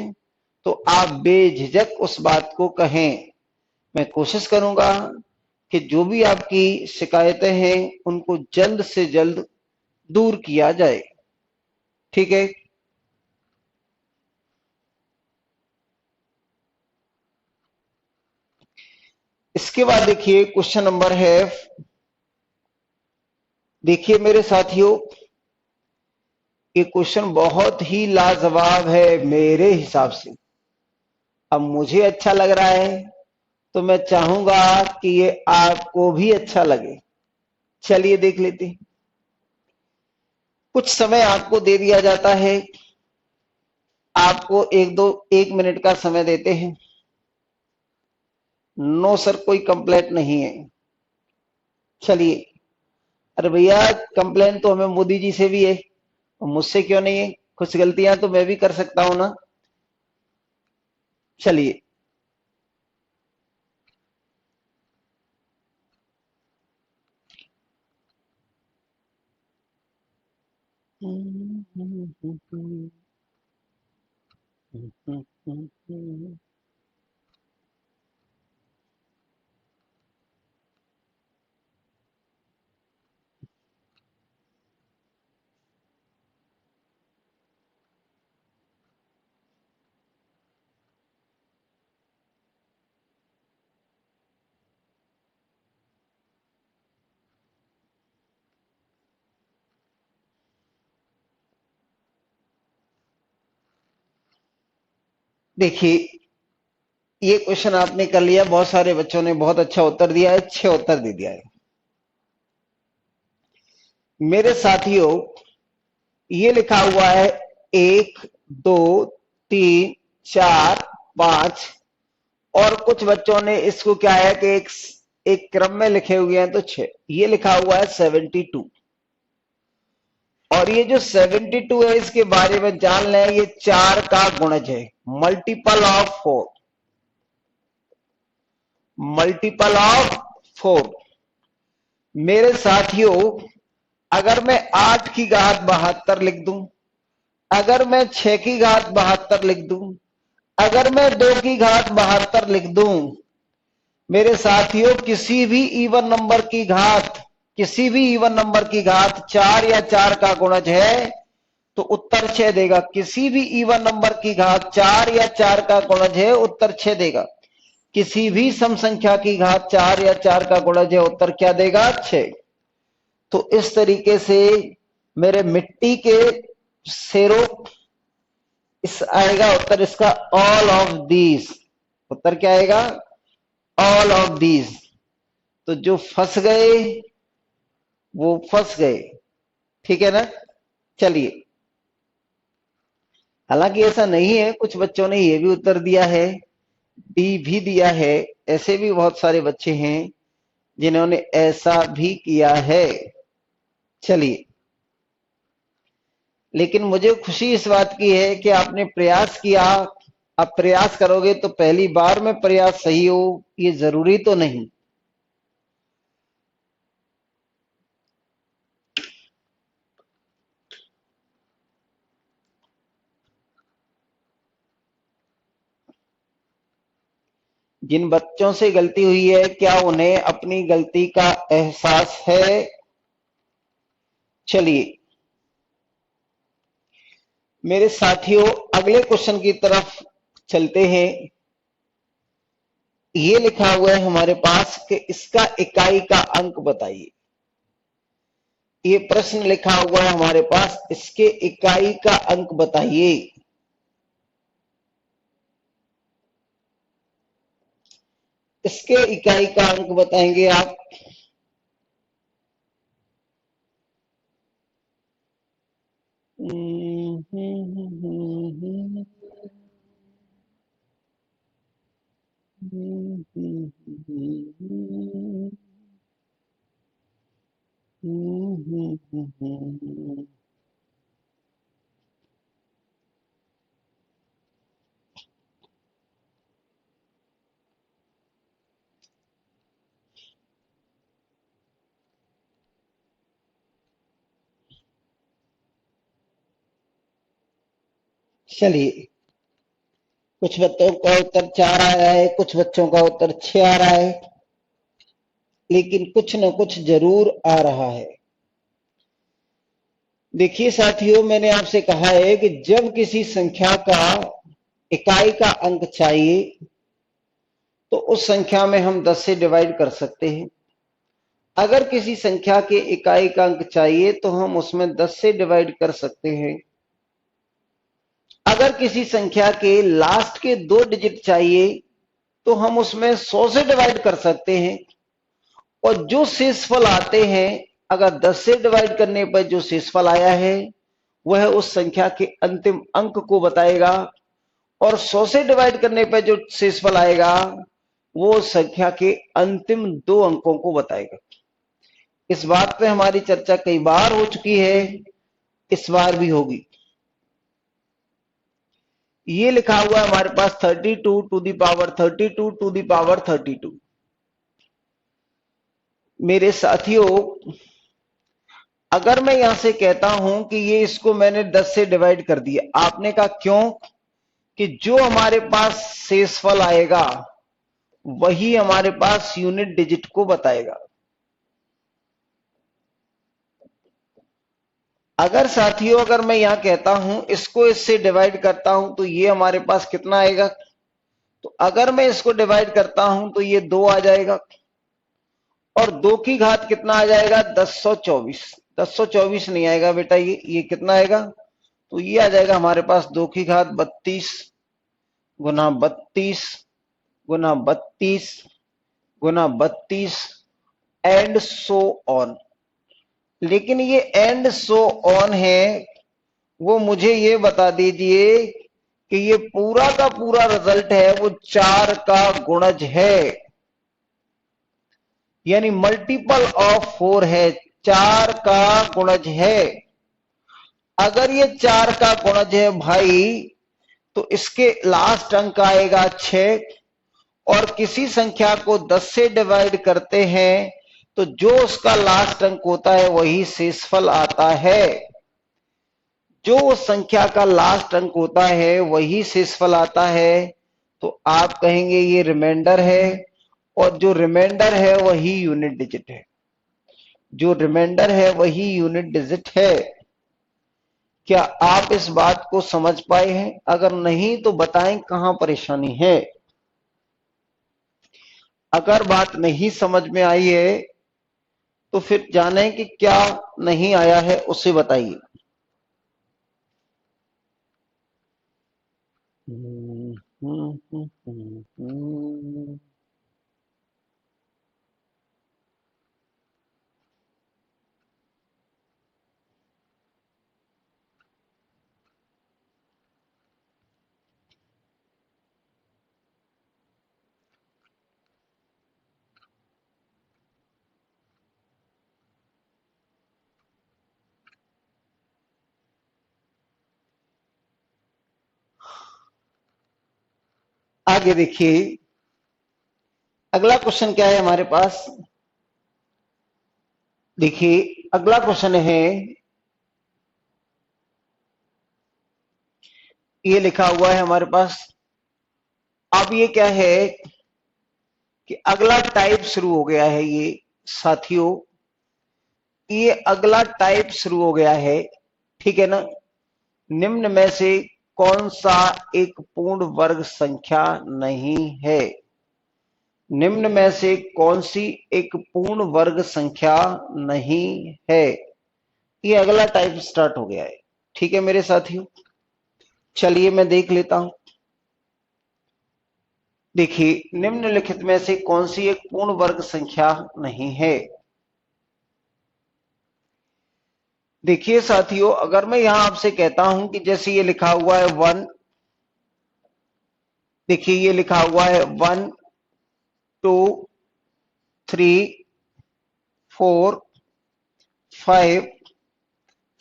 तो आप बेझिझक उस बात को कहें। मैं कोशिश करूंगा कि जो भी आपकी शिकायतें हैं उनको जल्द से जल्द दूर किया जाए। ठीक है, इसके बाद देखिए क्वेश्चन नंबर है, देखिए मेरे साथियों ये क्वेश्चन बहुत ही लाजवाब है मेरे हिसाब से। अब मुझे अच्छा लग रहा है तो मैं चाहूंगा कि ये आपको भी अच्छा लगे। चलिए देख लेते हैं। कुछ समय आपको दे दिया जाता है, आपको 1 मिनट का समय देते हैं। नो सर कोई कंप्लेंट नहीं है। चलिए, अरे भैया कंप्लेंट तो हमें मोदी जी से भी है, मुझसे क्यों नहीं है, कुछ गलतियां तो मैं भी कर सकता हूं ना। चलिए, देखिए, ये क्वेश्चन आपने कर लिया, बहुत सारे बच्चों ने बहुत अच्छा उत्तर दिया है, 6 उत्तर दे दिया है। मेरे साथियों, ये लिखा हुआ है 1 2 3 4 5, और कुछ बच्चों ने इसको क्या है कि एक क्रम में लिखे हुए हैं तो 6। ये लिखा हुआ है 72, और ये जो 72 है इसके बारे में जान लें, ये 4 का गुणज है, मल्टीपल ऑफ 4, मल्टीपल ऑफ 4। मेरे साथियों, अगर मैं 8 की घात 72 लिख दूं, अगर मैं 6 की घात 72 लिख दूं, अगर मैं 2 की घात 72 लिख दूं, मेरे साथियों किसी भी इवन नंबर की घात, किसी भी इवन नंबर की घात 4 या 4 का गुणज है तो उत्तर 6 देगा। किसी भी इवन नंबर की घात 4 या 4 का गुणज है, उत्तर 6 देगा। किसी भी सम संख्या की घात 4 या 4 का गुणज है, उत्तर क्या देगा? 6। तो इस तरीके से मेरे मिट्टी के शेरों, इस आएगा उत्तर इसका ऑल ऑफ दीज। उत्तर क्या आएगा? All of these. तो जो फंस गए वो फंस गए, ठीक है ना। चलिए, हालांकि ऐसा नहीं है, कुछ बच्चों ने ये भी उत्तर दिया है, डी भी दिया है, ऐसे भी बहुत सारे बच्चे हैं जिन्होंने ऐसा भी किया है। चलिए, लेकिन मुझे खुशी इस बात की है कि आपने प्रयास किया। आप प्रयास करोगे तो पहली बार में प्रयास सही हो ये जरूरी तो नहीं। जिन बच्चों से गलती हुई है, क्या उन्हें अपनी गलती का एहसास है? चलिए मेरे साथियों, अगले क्वेश्चन की तरफ चलते हैं। ये लिखा हुआ है हमारे पास कि इसका इकाई का अंक बताइए। ये प्रश्न लिखा हुआ है हमारे पास, इसके इकाई का अंक बताइए। इसके इकाई का अंक बताएंगे आप। चलिए, कुछ बच्चों का उत्तर 4 आया है, कुछ बच्चों का उत्तर 6 आ रहा है, लेकिन कुछ न कुछ जरूर आ रहा है। देखिए साथियों, मैंने आपसे कहा है कि जब किसी संख्या का इकाई का अंक चाहिए तो उस संख्या में हम 10 से डिवाइड कर सकते हैं। अगर किसी संख्या के इकाई का अंक चाहिए तो हम उसमें 10 से डिवाइड कर सकते हैं। अगर किसी संख्या के लास्ट के 2 डिजिट चाहिए तो हम उसमें 100 से डिवाइड कर सकते हैं। और जो शेषफल आते हैं, अगर 10 से डिवाइड करने पर जो शेषफल आया है वह उस संख्या के अंतिम अंक को बताएगा, और 100 से डिवाइड करने पर जो शेषफल आएगा वो संख्या के अंतिम 2 अंकों को बताएगा। इस बात पे हमारी चर्चा कई बार हो चुकी है, इस बार भी होगी। ये लिखा हुआ है हमारे पास 32 to the power 32 to the power 32। मेरे साथियों, अगर मैं यहां से कहता हूं कि ये इसको मैंने 10 से डिवाइड कर दिया, आपने कहा क्यों? कि जो हमारे पास शेषफल आएगा वही हमारे पास यूनिट डिजिट को बताएगा। अगर साथियों, अगर मैं यहां कहता हूं इसको इससे डिवाइड करता हूं तो ये हमारे पास कितना आएगा? तो अगर मैं इसको डिवाइड करता हूं तो ये 2 आ जाएगा, और 2 की घात कितना आ जाएगा? 1024। 1024 नहीं आएगा बेटा, ये कितना आएगा? तो ये आ जाएगा हमारे पास 2 की घात 32, गुना 32 गुना 32 गुना 32 एंड सो ऑन। लेकिन ये एंड सो ऑन है, वो मुझे ये बता दीजिए कि ये पूरा का पूरा रिजल्ट है वो 4 का गुणज है, यानी मल्टीपल ऑफ 4 है, 4 का गुणज है। अगर ये 4 का गुणज है भाई, तो इसके लास्ट अंक आएगा 6, और किसी संख्या को 10 से डिवाइड करते हैं तो जो उसका लास्ट अंक होता है वही शेषफल आता है। जो उस संख्या का लास्ट अंक होता है वही शेषफल आता है। तो आप कहेंगे ये रिमाइंडर है, और जो रिमाइंडर है वही यूनिट डिजिट है। जो रिमाइंडर है वही यूनिट डिजिट है। क्या आप इस बात को समझ पाए हैं? अगर नहीं तो बताएं कहां परेशानी है। अगर बात नहीं समझ में आई है तो फिर जाने कि क्या नहीं आया है उसे बताइए। आगे देखिए, अगला क्वेश्चन क्या है हमारे पास। देखिए अगला क्वेश्चन है, ये लिखा हुआ है हमारे पास। अब ये क्या है कि अगला टाइप शुरू हो गया है। ये साथियों, ये अगला टाइप शुरू हो गया है, ठीक है ना। निम्न में से कौन सा एक पूर्ण वर्ग संख्या नहीं है? निम्न में से कौन सी एक पूर्ण वर्ग संख्या नहीं है? ये अगला टाइप स्टार्ट हो गया है, ठीक है मेरे साथियों। चलिए मैं देख लेता हूं। देखिए, निम्नलिखित में से कौन सी एक पूर्ण वर्ग संख्या नहीं है? देखिए साथियों, अगर मैं यहां आपसे कहता हूं कि जैसे ये लिखा हुआ है 1, देखिए ये लिखा हुआ है 1 2 3 4 5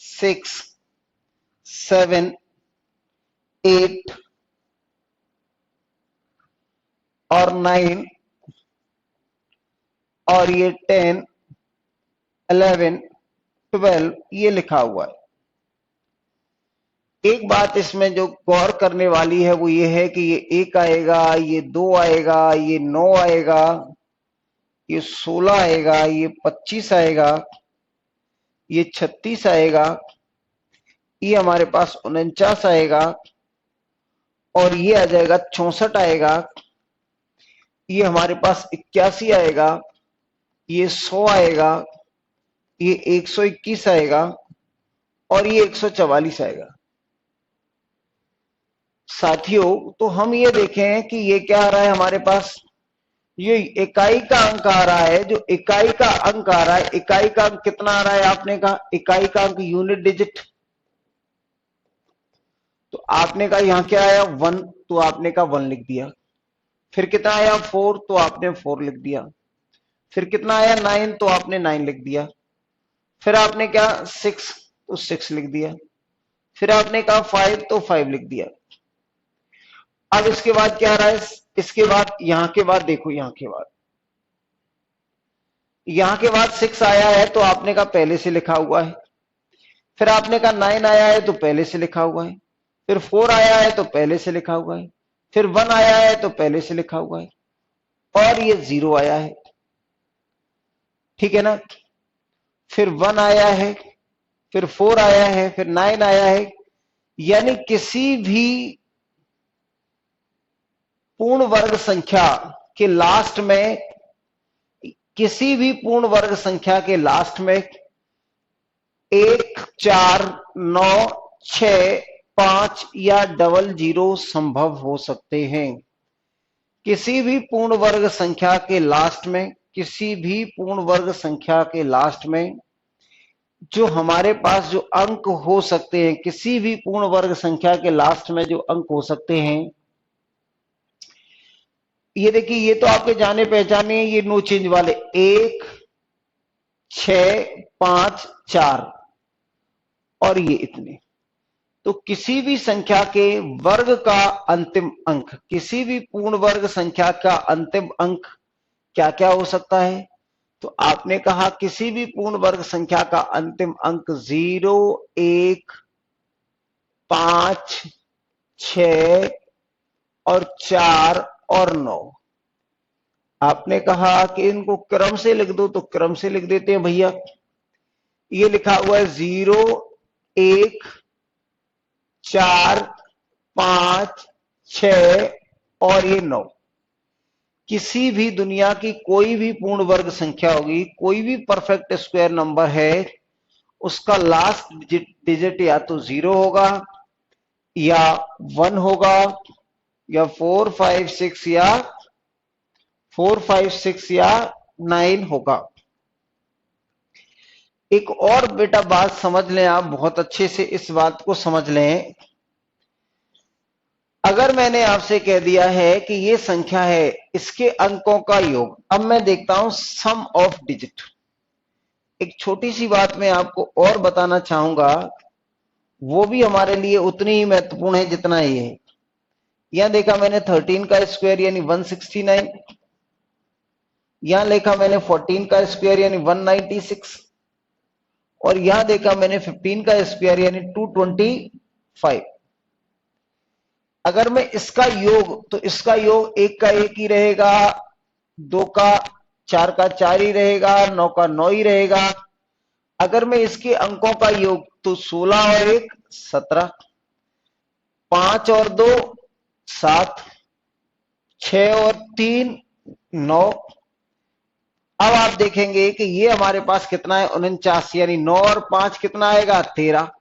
6 7 8 और 9 और ये 10 11 12 ये लिखा हुआ है। एक बात इसमें जो गौर करने वाली है वो ये है कि ये 1 आएगा, ये 2 आएगा, ये 9 आएगा, ये 16 आएगा, ये 25 आएगा, ये 36 आएगा, ये हमारे पास 49 आएगा, और ये आ जाएगा 64 आएगा, ये हमारे पास 81 आएगा, ये 100 आएगा, ये 121 आएगा, और ये 144 आएगा। साथियों, तो हम ये देखें कि ये क्या आ रहा है हमारे पास, ये इकाई का अंक आ रहा है। जो इकाई का अंक आ रहा है, इकाई का अंक कितना आ रहा है? आपने कहा इकाई का अंक यूनिट डिजिट, तो आपने कहा यहां क्या आया 1, तो आपने कहा 1 लिख दिया। फिर कितना आया 4, तो आपने 4 लिख दिया। फिर कितना आया 9, तो आपने 9 लिख दिया। फिर आपने क्या 6, तो 6 लिख दिया। फिर आपने कहा 5, तो 5 लिख दिया। अब इसके बाद क्या आ रहा है? इसके बाद यहां के बाद देखो, यहां के बाद 6 आया है, तो आपने कहा पहले से लिखा हुआ है। फिर आपने कहा 9 आया है, तो पहले से लिखा हुआ है। फिर 4 आया है, तो पहले से लिखा हुआ है। फिर 1 आया है, तो पहले से लिखा हुआ है, और ये 0 आया है, ठीक है ना। फिर 1 आया है, फिर 4 आया है, फिर 9 आया है। यानी किसी भी पूर्ण वर्ग संख्या के लास्ट में, किसी भी पूर्ण वर्ग संख्या के लास्ट में 1 4 9 6 5 या डबल जीरो संभव हो सकते हैं। किसी भी पूर्ण वर्ग संख्या के लास्ट में, किसी भी पूर्ण वर्ग संख्या के लास्ट में जो हमारे पास जो अंक हो सकते हैं, किसी भी पूर्ण वर्ग संख्या के लास्ट में जो अंक हो सकते हैं, ये देखिए, ये तो आपके जाने पहचाने हैं, ये नो चेंज वाले 1, 6, 5, 4 और ये इतने। तो किसी भी संख्या के वर्ग का अंतिम अंक, किसी भी पूर्ण वर्ग संख्या का अंतिम अंक क्या क्या हो सकता है? तो आपने कहा किसी भी पूर्ण वर्ग संख्या का अंतिम अंक 0, 1, 5, 6 और 4 और 9। आपने कहा कि इनको क्रम से लिख दो, तो क्रम से लिख देते हैं भैया। ये लिखा हुआ है 0, 1, 4, 5, 6 और ये 9। किसी भी दुनिया की कोई भी पूर्ण वर्ग संख्या होगी, कोई भी परफेक्ट स्क्वायर नंबर है, उसका लास्ट डिजिट या तो 0 होगा या 1 होगा या 4, 5, 6 या 9 होगा। एक और बेटा बात समझ लें, आप बहुत अच्छे से इस बात को समझ लें। अगर मैंने आपसे कह दिया है कि ये संख्या है, इसके अंकों का योग, अब मैं देखता हूं सम ऑफ डिजिट। एक छोटी सी बात मैं आपको और बताना चाहूंगा, वो भी हमारे लिए उतनी ही महत्वपूर्ण है जितना ये है। यहां देखा मैंने 13 का स्क्वायर यानी 169, यहां लिखा मैंने 14 का स्क्वायर यानी 196 और यहां देखा मैंने 15 का स्क्वायर यानी 225। अगर मैं इसका योग, तो इसका योग 1 का 1 ही रहेगा, 2 का 4 का 4 ही रहेगा, 9 का 9 ही रहेगा। अगर मैं इसके अंकों का योग, तो 16 और 1 17, 5 और 2 7, 6 और 3 9। अब आप देखेंगे कि ये हमारे पास कितना है 49, यानी 9 और 5 कितना आएगा 13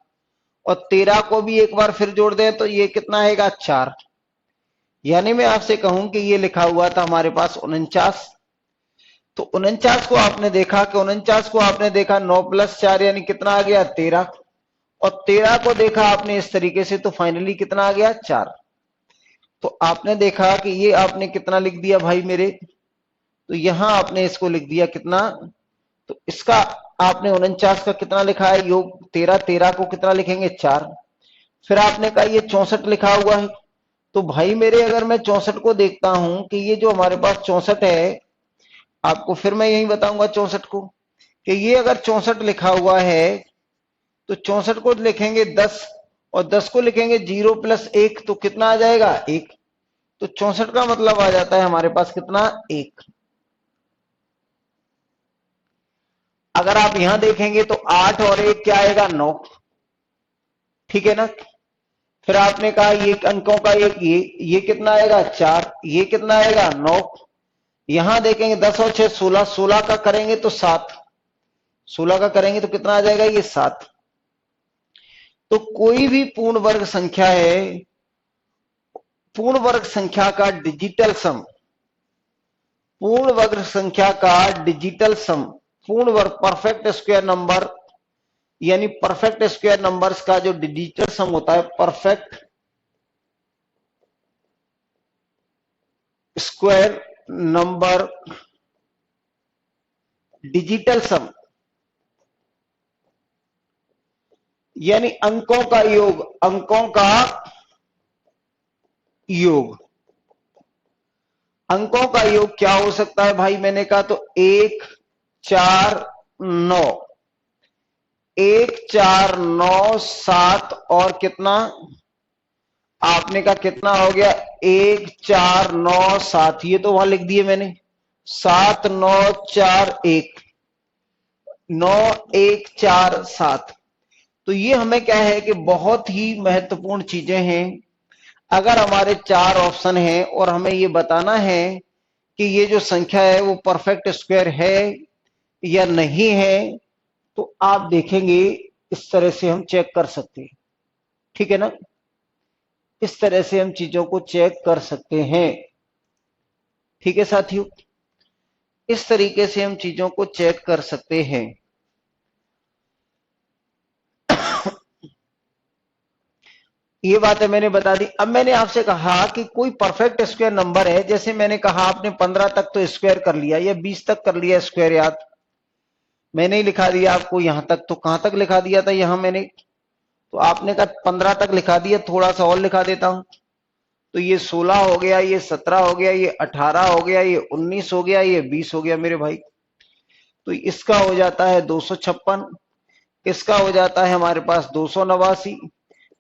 और 13 को भी एक बार फिर जोड़ दें तो ये कितना आएगा 4। यानी मैं आपसे कहूं कि ये लिखा हुआ था हमारे पास 49। तो 49 को आपने देखा कि 49 को आपने देखा 9 + 4 यानी कितना आ गया 13 और 13 को देखा आपने इस तरीके से, तो फाइनली कितना आ गया 4। तो आपने देखा कि ये आपने कितना लिख दिया भाई मेरे, तो यहां आपने इसको लिख दिया कितना, तो इसका आपने 49 का कितना लिखा है योग 13, 13 को कितना लिखेंगे 4। फिर आपने कहा ये 64 लिखा हुआ है, तो भाई मेरे अगर मैं 64 को देखता हूं कि ये जो हमारे पास 64 है, आपको फिर मैं यही बताऊंगा 64 को कि ये अगर 64 लिखा हुआ है तो 64 को लिखेंगे 10 और 10 को लिखेंगे 0 + 1, तो कितना आ जाएगा 1। तो 64 का मतलब आ जाता है हमारे पास कितना 1। अगर आप यहां देखेंगे तो 8 और 1 क्या आएगा 9, ठीक है ना। फिर आपने कहा ये अंकों का एक ये कितना आएगा 4, ये कितना आएगा 9। यहां देखेंगे 10 और 6 16, 16 का करेंगे तो 7, 16 का करेंगे तो कितना आ जाएगा ये 7। तो कोई भी पूर्ण वर्ग संख्या है, पूर्ण वर्ग संख्या का डिजिटल सम, पूर्ण वर्ग संख्या का डिजिटल सम, पूर्ण वर्ग परफेक्ट स्क्वायर नंबर, यानी परफेक्ट स्क्वायर नंबर्स का जो डिजिटल सम होता है, परफेक्ट स्क्वायर नंबर डिजिटल सम, यानी अंकों का योग, अंकों का योग, अंकों का योग क्या हो सकता है भाई, मैंने कहा तो 1 4 9, 1 4 9 7 और कितना, आपने कहा कितना हो गया 1 4 9 7, ये तो वहां लिख दिए मैंने 7 9 4 1 9 1 4 7। तो ये हमें क्या है कि बहुत ही महत्वपूर्ण चीजें हैं। अगर हमारे 4 ऑप्शन हैं और हमें ये बताना है कि ये जो संख्या है वो परफेक्ट स्क्वायर है या नहीं है, तो आप देखेंगे इस तरह से हम चेक कर सकते हैं, ठीक है ना। इस तरह से हम चीजों को चेक कर सकते हैं। ठीक है साथियों, इस तरीके से हम चीजों को चेक कर सकते हैं। ये बात है मैंने बता दी। अब मैंने आपसे कहा कि कोई परफेक्ट स्क्वायर नंबर है, जैसे मैंने कहा आपने 15 तक तो स्क्वायर कर लिया या 20 तक कर लिया स्क्वायर, याद मैंने ही लिखा दिया आपको यहां तक। तो कहां तक लिखा दिया था, यहां मैंने, तो आपने कहा 15 तक लिखा दिया, थोड़ा सा और लिखा देता हूं। तो ये 16 हो गया, ये 17 हो गया, ये 18 हो गया, ये 19 हो गया, ये 20 हो गया मेरे भाई। तो इसका हो जाता है 256, इसका हो जाता है हमारे पास 289,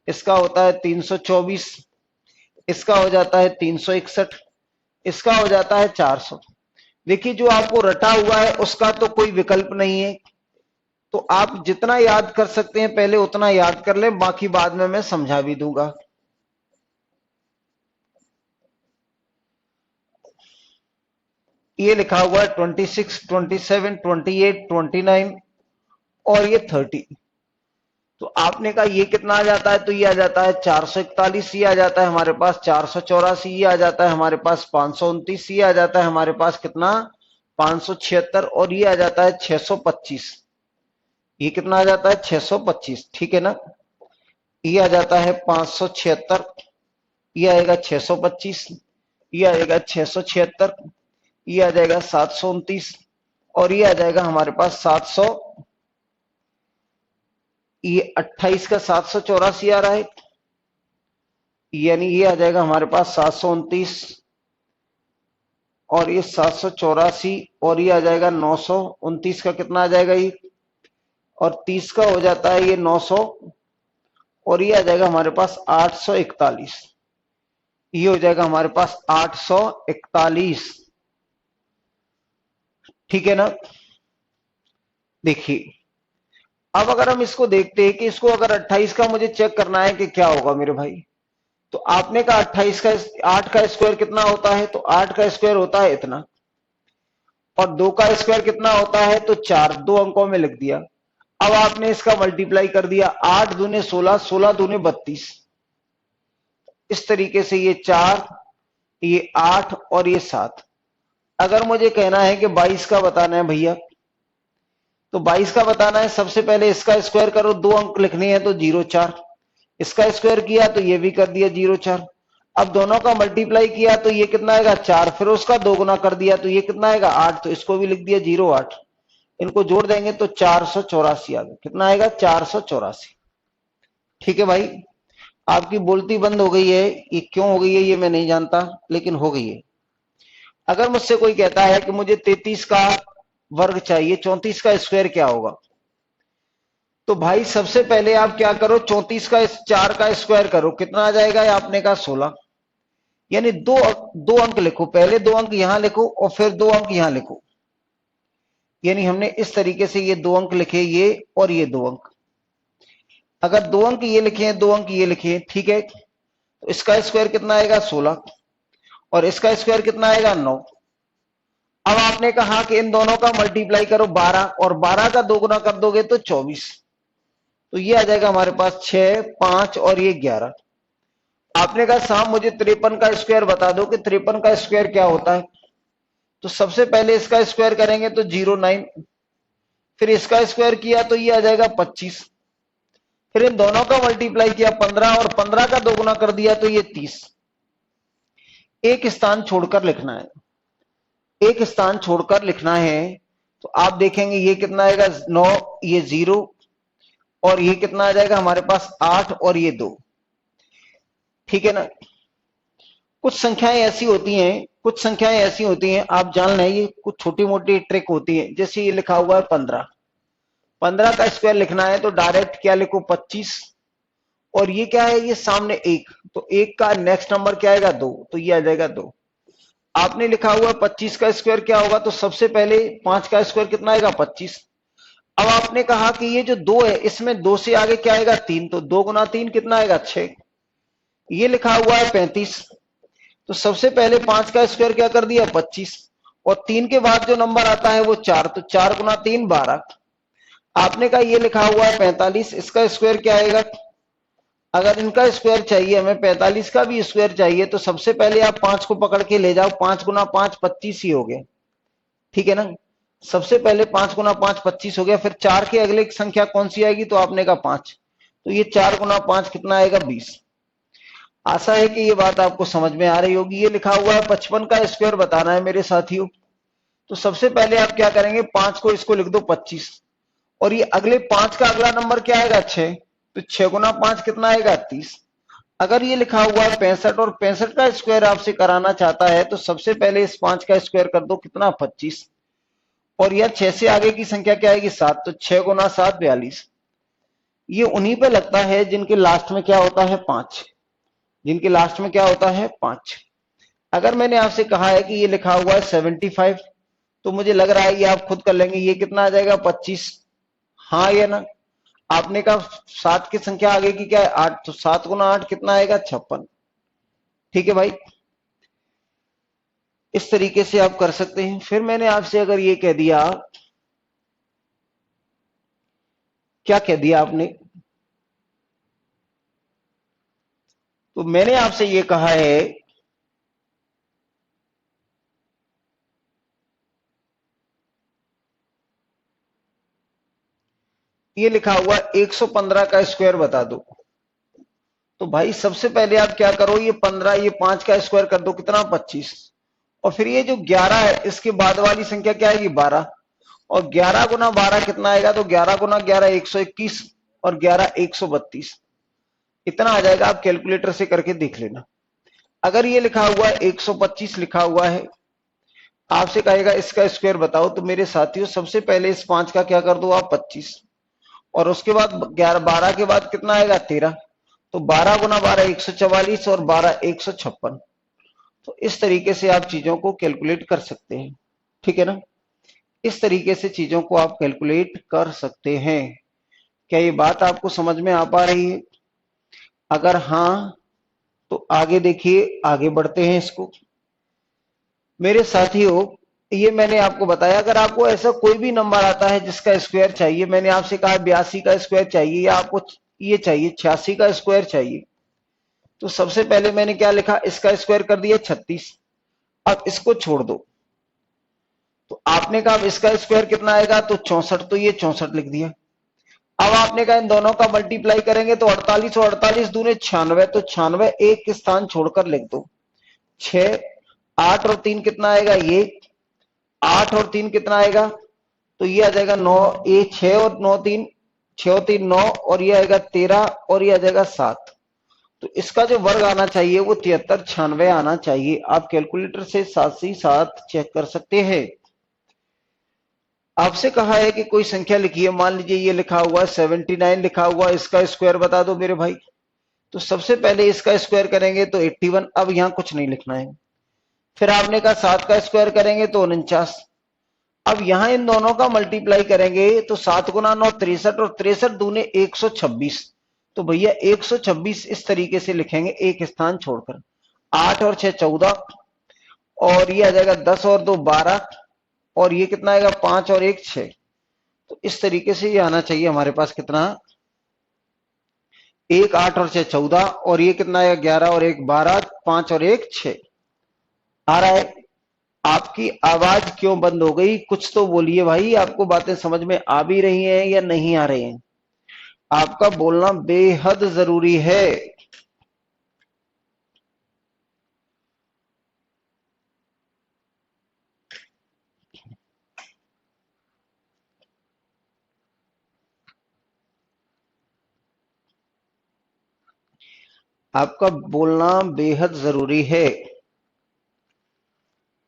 इसका होता है 324, इसका हो जाता है 361, इसका हो जाता है 400। देखिए जो आपको रटा हुआ है उसका तो कोई विकल्प नहीं है, तो आप जितना याद कर सकते हैं पहले उतना याद कर लें, बाकी बाद में मैं समझा भी दूंगा। ये लिखा हुआ है 26, 27, 28, 29 और ये 30। तो आपने कहा ये कितना आ जाता है, तो ये आ जाता है 441, ये आ जाता है हमारे पास 484, ये आ जाता है हमारे पास 529, ये आ जाता है हमारे पास कितना 576 और ये आ जाता है 625। ये कितना आ जाता है 625, ठीक है ना। ये आ जाता है 576, ये आएगा 625, ये आएगा 676, ये आ जाएगा 729 और ये आ जाएगा हमारे पास 700, ये 28 का 784 आ रहा है, यानी ये आ जाएगा हमारे पास 729 और ये 784 और ये आ जाएगा 929 का कितना आ जाएगा ये, और 30 का हो जाता है ये 900 और ये आ जाएगा हमारे पास 841। ये हो जाएगा हमारे पास 841, ठीक है ना। देखिए अब अगर हम इसको देखते हैं कि इसको अगर 28 का मुझे चेक करना है कि क्या होगा मेरे भाई, तो आपने कहा 28 का 8 का स्क्वायर कितना होता है, तो 8 का स्क्वायर होता है इतना, और 2 का स्क्वायर कितना होता है, तो 4, 2 अंकों में लिख दिया। अब आपने इसका मल्टीप्लाई कर दिया, 8 दूने 16, 16 दूने 32, इस तरीके से ये 4, ये 8 और ये 7। अगर मुझे कहना है कि 22 का बताना है भैया, तो 22 का बताना है, सबसे पहले इसका स्क्वायर करो, 2 अंक लिखने हैं तो 0,4, इसका स्क्वायर किया तो ये भी कर दिया 0,4। अब दोनों का मल्टीप्लाई किया तो ये कितना आएगा 4, फिर उसका 2 गुना कर दिया तो ये कितना आएगा 8, तो इसको भी लिख दिया 0,8। इनको जोड़ देंगे तो 484 आ गया, कितना आएगा 484। ठीक है भाई, आपकी बोलती बंद हो गई है, ये क्यों हो गई है ये मैं नहीं जानता, लेकिन हो गई है। अगर मुझसे कोई कहता है कि मुझे 33 का वर्ग चाहिए, 34 का स्क्वायर क्या होगा, तो भाई सबसे पहले आप क्या करो, 34 का 4 का स्क्वायर करो, कितना आ जाएगा, आपने कहा 16, यानी दो अंक लिखो, पहले 2 अंक यहां लिखो और फिर 2 अंक यहां लिखो, यानी हमने इस तरीके से ये 2 अंक लिखे, ये और ये 2 अंक। अगर 2 अंक ये लिखे हैं, 2 अंक ये लिखे, ठीक है, तो इसका स्क्वायर कितना आएगा 16 और इसका स्क्वायर कितना आएगा 9। अब आपने कहा कि इन दोनों का मल्टीप्लाई करो 12 और 12 का 2 गुना कर दोगे तो 24, तो ये आ जाएगा हमारे पास 6, 5 और ये 11। आपने कहा साहब मुझे 53 का स्क्वायर बता दो कि 53 का स्क्वायर क्या होता है, तो सबसे पहले इसका स्क्वायर करेंगे तो 09, फिर इसका स्क्वायर किया तो ये आ जाएगा 25, फिर इन दोनों का मल्टीप्लाई किया 15 और 15 का 2 गुना कर दिया तो ये 30। एक स्थान छोड़कर लिखना है, एक स्थान छोड़कर लिखना है, तो आप देखेंगे ये कितना आएगा 9, ये 0 और ये कितना आ जाएगा हमारे पास 8 और ये 2, ठीक है ना। कुछ संख्याएं ऐसी होती हैं, कुछ संख्याएं ऐसी होती हैं, आप जान लें ये कुछ छोटी मोटी ट्रिक होती है। जैसे ये लिखा हुआ है 15, 15 का स्क्वायर लिखना है तो डायरेक्ट क्या लिखो 25, और ये क्या है, ये सामने 1, तो 1 का नेक्स्ट नंबर क्या आएगा 2, तो ये आ जाएगा 2। आपने लिखा हुआ 25 का स्क्वायर क्या होगा, तो सबसे पहले 5 का स्क्वायर कितना आएगा 25। अब आपने कहा कि ये जो 2 है इसमें 2 से आगे क्या आएगा 3, तो 2 गुना 3 कितना आएगा 6। ये लिखा हुआ है 35, तो सबसे पहले 5 का स्क्वायर क्या कर दिया 25 और 3 के बाद जो नंबर आता है वो 4, तो 4 गुना 3 12। आपने कहा ये लिखा हुआ है 45, इसका स्क्वायर क्या आएगा, अगर इनका स्क्वायर चाहिए, हमें 45 का भी स्क्वायर चाहिए, तो सबसे पहले आप 5 को पकड़ के ले जाओ। 5 गुना 5 25 ही हो गए, ठीक है ना। सबसे पहले 5 गुना 5 25 हो गया। फिर 4 के अगले संख्या कौन सी आएगी, तो आपने कहा 5, तो ये 4 गुना 5 कितना आएगा, 20। आशा है कि ये बात आपको समझ में आ रही होगी। ये लिखा हुआ है 55 का स्क्वायर बताना है मेरे साथियों। तो सबसे पहले आप क्या करेंगे, 5 को इसको लिख दो 25, और ये अगले 5 का अगला नंबर क्या आएगा, 6, तो 6 गुना 5 कितना आएगा, 30। अगर ये लिखा हुआ है 65 और 65 का स्क्वायर आपसे कराना चाहता है, तो सबसे पहले इस 5 का स्क्वायर कर दो, कितना, 25, और यह 6 से आगे की संख्या क्या आएगी, 7, तो 6 गुना 7 42। ये उन्हीं पे लगता है जिनके लास्ट में क्या होता है, 5, जिनके लास्ट में क्या होता है, 5। अगर मैंने आपसे कहा है कि ये लिखा हुआ है 75, तो मुझे लग रहा है ये आप खुद कर लेंगे, ये कितना आ जाएगा, 25, हाँ या ना। आपने कहा 7 की संख्या आगे की क्या है, 8, तो 7 गुना 8 कितना आएगा, 56। ठीक है भाई, इस तरीके से आप कर सकते हैं। फिर मैंने आपसे अगर ये कह दिया, क्या कह दिया आपने, तो मैंने आपसे ये कहा है ये लिखा हुआ 115 का स्क्वायर बता दो। तो भाई सबसे पहले आप क्या करो, ये 15, ये 5 का स्क्वायर कर दो, कितना, 25, और फिर ये जो 11 है इसके बाद वाली संख्या क्या आएगी, 12, और 11 गुना 12 कितना आएगा, तो 11 गुना 11 121, और 11 132, इतना आ जाएगा। आप कैलकुलेटर से करके देख लेना। अगर ये लिखा हुआ है 125 लिखा हुआ है, आपसे कहेगा इसका स्क्वायर बताओ, तो मेरे साथियों सबसे पहले इस 5 का क्या कर दो आप, 25, और उसके बाद 11 12 के बाद कितना आएगा, 13, तो 12 गुना 12 144, और 12 156। तो इस तरीके से आप चीजों को कैलकुलेट कर सकते हैं, ठीक है ना। इस तरीके से चीजों को आप कैलकुलेट कर सकते हैं। क्या ये बात आपको समझ में आ पा रही है? अगर हाँ तो आगे देखिए, आगे बढ़ते हैं इसको। मेरे साथियों, ये मैंने आपको बताया, अगर आपको ऐसा कोई भी नंबर आता है जिसका स्क्वायर चाहिए, मैंने आपसे कहा 82 का स्क्वायर चाहिए, या आपको ये चाहिए 86 का स्क्वायर चाहिए, तो सबसे पहले मैंने क्या लिखा, इसका स्क्वायर कर दिया 36। अब इसको छोड़ दो, तो आपने कहा इसका स्क्वायर कितना आएगा, तो 64, तो ये 64 लिख दिया। अब आपने कहा इन दोनों का मल्टीप्लाई करेंगे तो 48, और 48 दूने 96, तो 96 एक स्थान छोड़कर लिख दो। 6 8 और 3 कितना आएगा, ये 8 और 3 कितना आएगा, तो ये आ जाएगा 9, ये 6 और 9 3, 6 और 3 9, और ये आएगा 13, और ये आ जाएगा 7। तो इसका जो वर्ग आना चाहिए वो 73 96 आना चाहिए। आप कैलकुलेटर से साथ ही साथ चेक कर सकते हैं। आपसे कहा है कि कोई संख्या लिखिए, मान लीजिए ये लिखा हुआ है 79 लिखा हुआ है, इसका स्क्वायर बता दो मेरे भाई। तो सबसे पहले इसका स्क्वायर करेंगे तो 81, अब यहां कुछ नहीं लिखना है। फिर आपने कहा 7 का स्क्वायर करेंगे तो 49। अब यहां इन दोनों का मल्टीप्लाई करेंगे तो 7 गुना 9 63, और 63 दूने 126, तो भैया 126 इस तरीके से लिखेंगे एक स्थान छोड़कर। 8 और 6 14, और ये आ जाएगा 10 और 2 12, और ये कितना आएगा, 5 और 1 6। तो इस तरीके से ये आना चाहिए हमारे पास, कितना, 1 8 और 6 14, और ये कितना आएगा, 11 और 1 12, 5 और 1 6 आ रहा है। आपकी आवाज क्यों बंद हो गई, कुछ तो बोलिए भाई। आपको बातें समझ में आ भी रही हैं या नहीं आ रही हैं? आपका बोलना बेहद जरूरी है। आपका बोलना बेहद जरूरी है।